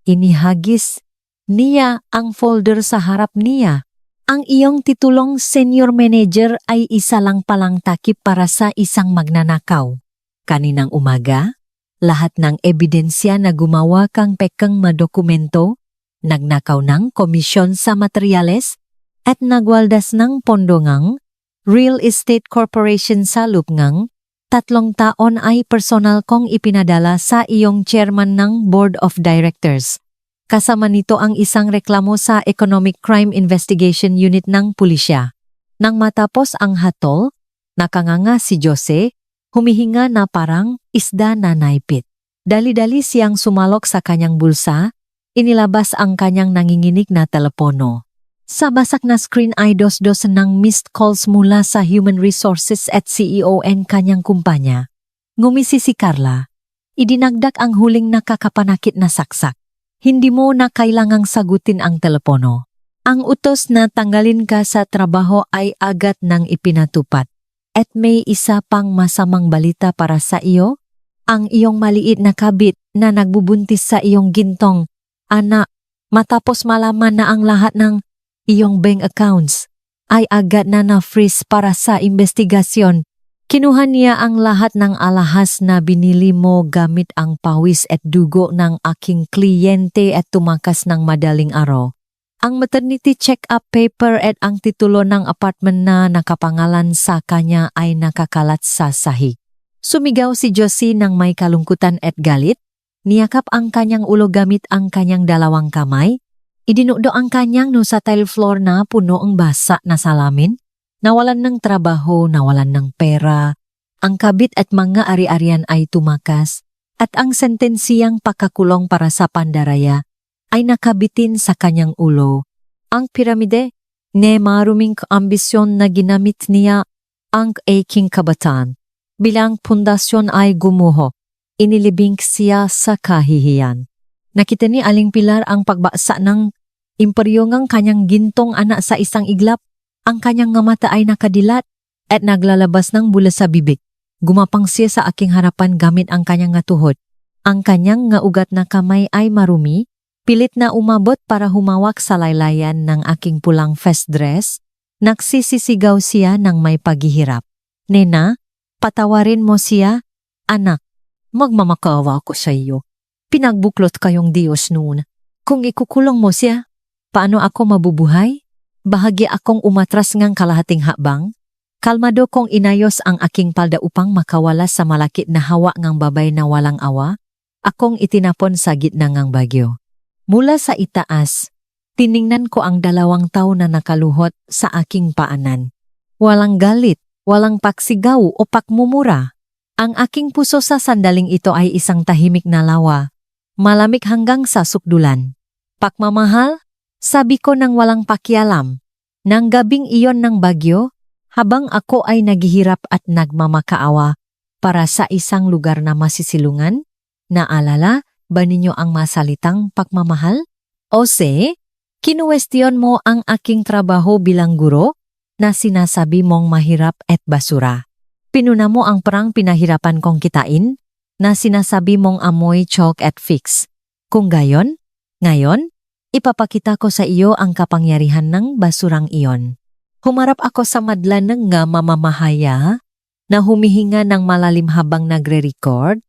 Inihagis niya ang folder sa harap niya. Ang iyong titulong senior manager ay isa lang palang takip para sa isang magnanakaw. Kaninang umaga, lahat ng ebidensya na gumawa kang pekang madokumento, nagnakaw ng komisyon sa materyales at nagwaldas ng pondo ngang real estate corporation sa lupngang 3 taon ay personal kong ipinadala sa iyong chairman ng board of directors. Kasama nito ang isang reklamo sa Economic Crime Investigation Unit ng pulisya. Nang matapos ang hatol, nakanganga si Jose, humihinga na parang isda na naipit. Dali-dali siyang sumalok sa kanyang bulsa, inilabas ang kanyang nanginginig na telepono. Sa basak na screen ay dos-dos ng missed calls mula sa Human Resources at CEO ng kanyang kumpanya. Ngumisi si Carla. Idinagdag ang huling nakakapanakit na saksak. Hindi mo na kailangang sagutin ang telepono. Ang utos na tanggalin ka sa trabaho ay agad nang ipinatupad. At may isa pang masamang balita para sa iyo. Ang iyong maliit na kabit na nagbubuntis sa iyong gintong, anak, matapos malaman na ang lahat ng iyong bank accounts ay agad na na-freeze para sa investigasyon. Kinuha niya ang lahat ng alahas na binili mo gamit ang pawis at dugo ng aking kliyente at tumakas ng madaling araw. Ang maternity check-up paper at ang titulo ng apartment na nakapangalan sa kanya ay nakakalat sa sahig. Sumigaw si Josie ng may kalungkutan at galit. Niyakap ang kanyang ulo gamit ang kanyang 2 kamay. Idinukdo ang kanyang sa tile floor na puno ang basa na salamin. Nawalan ng trabaho, nawalan ng pera. Ang kabit at mga ari-arian ay tumakas at ang sentensiyang pakakulong para sa pandaraya ay nakabitin sa kanyang ulo. Ang piramide, maruming ambisyon na ginamit niya ang aking kabataan. Bilang pundasyon ay gumuho, inilibing siya sa kahihiyan. Nakita ni Aling Pilar ang pagbaksa ng imperyo ng kanyang gintong anak sa isang iglap. Ang kanyang nga mata ay nakadilat at naglalabas ng bula sa bibig. Gumapang siya sa aking harapan gamit ang kanyang nga tuhod. Ang kanyang nga ugat na kamay ay marumi, pilit na umabot para humawak sa laylayan ng aking pulang fest dress. Nagsisisigaw siya ng may paghihirap. Nena, patawarin mo siya. Anak, magmamakawa ko sa iyo. Pinagbuklot kayong Diyos noon. Kung ikukulong mo siya, paano ako mabubuhay? Bahagi akong umatras ngang kalahating habang. Kalmado kong inayos ang aking palda upang makawala sa malakit na hawa ngang babay na walang awa. Akong itinapon sa gitna ngang bagyo. Mula sa itaas, tiningnan ko ang 2 tao na nakaluhot sa aking paanan. Walang galit, walang paksigaw o pakmumura. Ang aking puso sa sandaling ito ay isang tahimik na lawa. Malamig hanggang sa sukdulan. Pakmamahal? Sabi ko nang walang pakialam. Nang gabing iyon ng bagyo, habang ako ay naghihirap at nagmamakaawa para sa isang lugar na masisilungan, naalala ba ninyo ang masalitang pagmamahal? Jose, kinuwestiyon mo ang aking trabaho bilang guro na sinasabi mong mahirap at basura. Pinuna mo ang parang pinahirapan kong kitain na sinasabi mong amoy chalk at fix. Kung gayon, ngayon, ipapakita ko sa iyo ang kapangyarihan ng basurang iyon. Humarap ako sa madlan ng nga mamamahaya na humihinga ng malalim habang nagre-record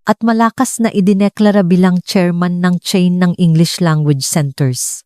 at malakas na idineklara bilang chairman ng chain ng English Language Centers.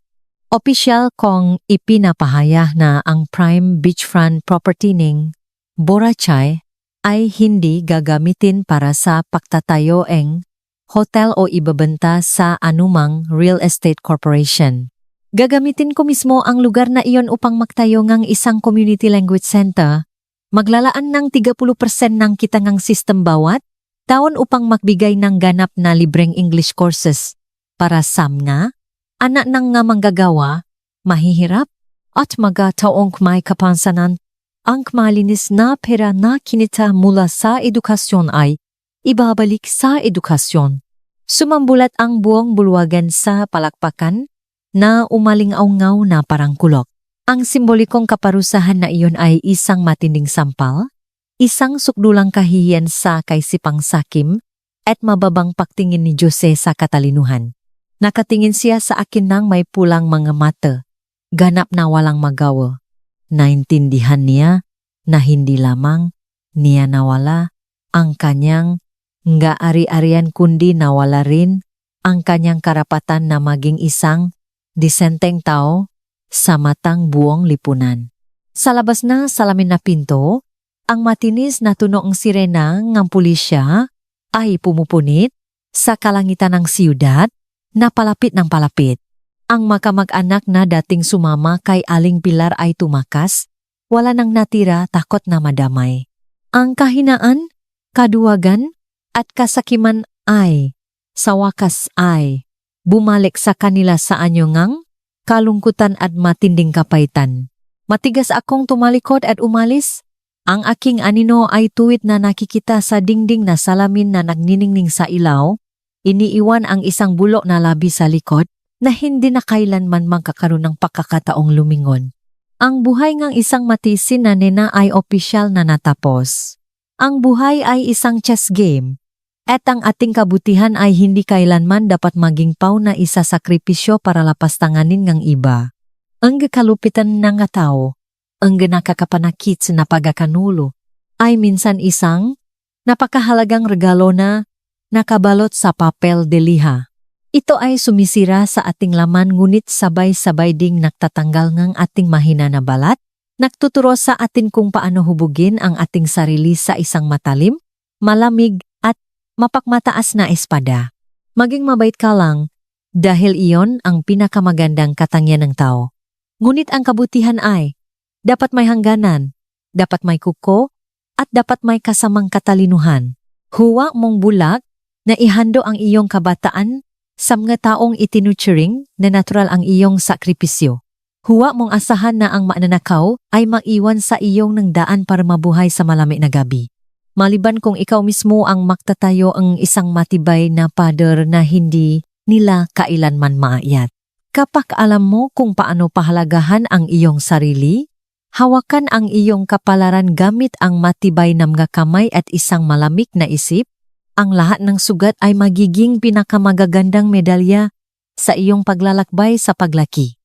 Opisyal kong ipinapahayag na ang prime beachfront property ng Boracay ay hindi gagamitin para sa pagtatayo ng hotel o ibabenta sa anumang real estate corporation. Gagamitin ko mismo ang lugar na iyon upang magtayo ng isang community language center. Maglalaan ng 30% ng kitangang system bawat taon upang magbigay ng ganap na libreng English courses para sa mga anak ng nga manggagawa, mahihirap at mga taong may kapansanan, ang malinis na pera na kinita mula sa edukasyon ay ibabalik sa edukasyon. Sumambulat ang buong bulwagan sa palakpakan na umaling-aungaw na parang kulok. Ang simbolikong kaparusahan na iyon ay isang matinding sampal, isang sukdulang kahihiyan sa kaisipang sakim, at mababang pagtingin ni Jose sa katalinuhan. Nakatingin siya sa akin ng may pulang mga mata, ganap na walang magawa. Naintindihan niya na hindi lamang niya nawala ang kanyang nga ari-arian kundi nawala rin ang kanyang karapatan na maging isang disenteng tao sa matang buong lipunan. Sa labas na salamin na pinto, ang matinis na tunog ng sirena ng pulisya ay pumupunit sa kalangitan ng siyudad na palapit ng palapit. Ang makamag-anak na dating sumama kay Aling Pilar ay tumakas, wala nang natira takot na madamay. Ang kahinaan, kaduwagan, at kasakiman ay, sa wakas ay, bumalik sa kanila sa anyongang, kalungkutan at matinding kapaitan. Matigas akong tumalikod at umalis. Ang aking anino ay tuwid na nakikita sa dingding na salamin na nagniningning sa ilaw. Iniiwan ang isang bulok na labi sa likod na hindi na kailanman magkakaroon ng pagkakataong lumingon. Ang buhay ng isang matisin na nena ay opisyal na natapos. Ang buhay ay isang chess game. At ang ating kabutihan ay hindi kailanman dapat maging paw na isasakripisyo para lapastanganin ng iba. Ang kalupitan ng tao, ang nakakapanakit na pagkakanulo, ay minsan isang napakahalagang regalo na nakabalot sa papel de liha. Ito ay sumisira sa ating laman ngunit sabay-sabay ding nagtatanggal ng ating mahina na balat, nagtuturo sa atin kung paano hubugin ang ating sarili sa isang matalim, malamig, mapakmataas na espada. Maging mabait ka lang dahil iyon ang pinakamagandang katangian ng tao. Ngunit ang kabutihan ay dapat may hangganan, dapat may kuko, at dapat may kasamang katalinuhan. Huwag mong bulag na ihando ang iyong kabataan sa mga taong itinuturing na natural ang iyong sakripisyo. Huwag mong asahan na ang mananakaw ay maiwan sa iyong ng daan para mabuhay sa malamig na gabi. Maliban kung ikaw mismo ang magtatayo ang isang matibay na pader na hindi nila kailanman maayat. Kapag alam mo kung paano pahalagahan ang iyong sarili, hawakan ang iyong kapalaran gamit ang matibay na mga kamay at isang malamig na isip, ang lahat ng sugat ay magiging pinakamagagandang medalya sa iyong paglalakbay sa paglaki.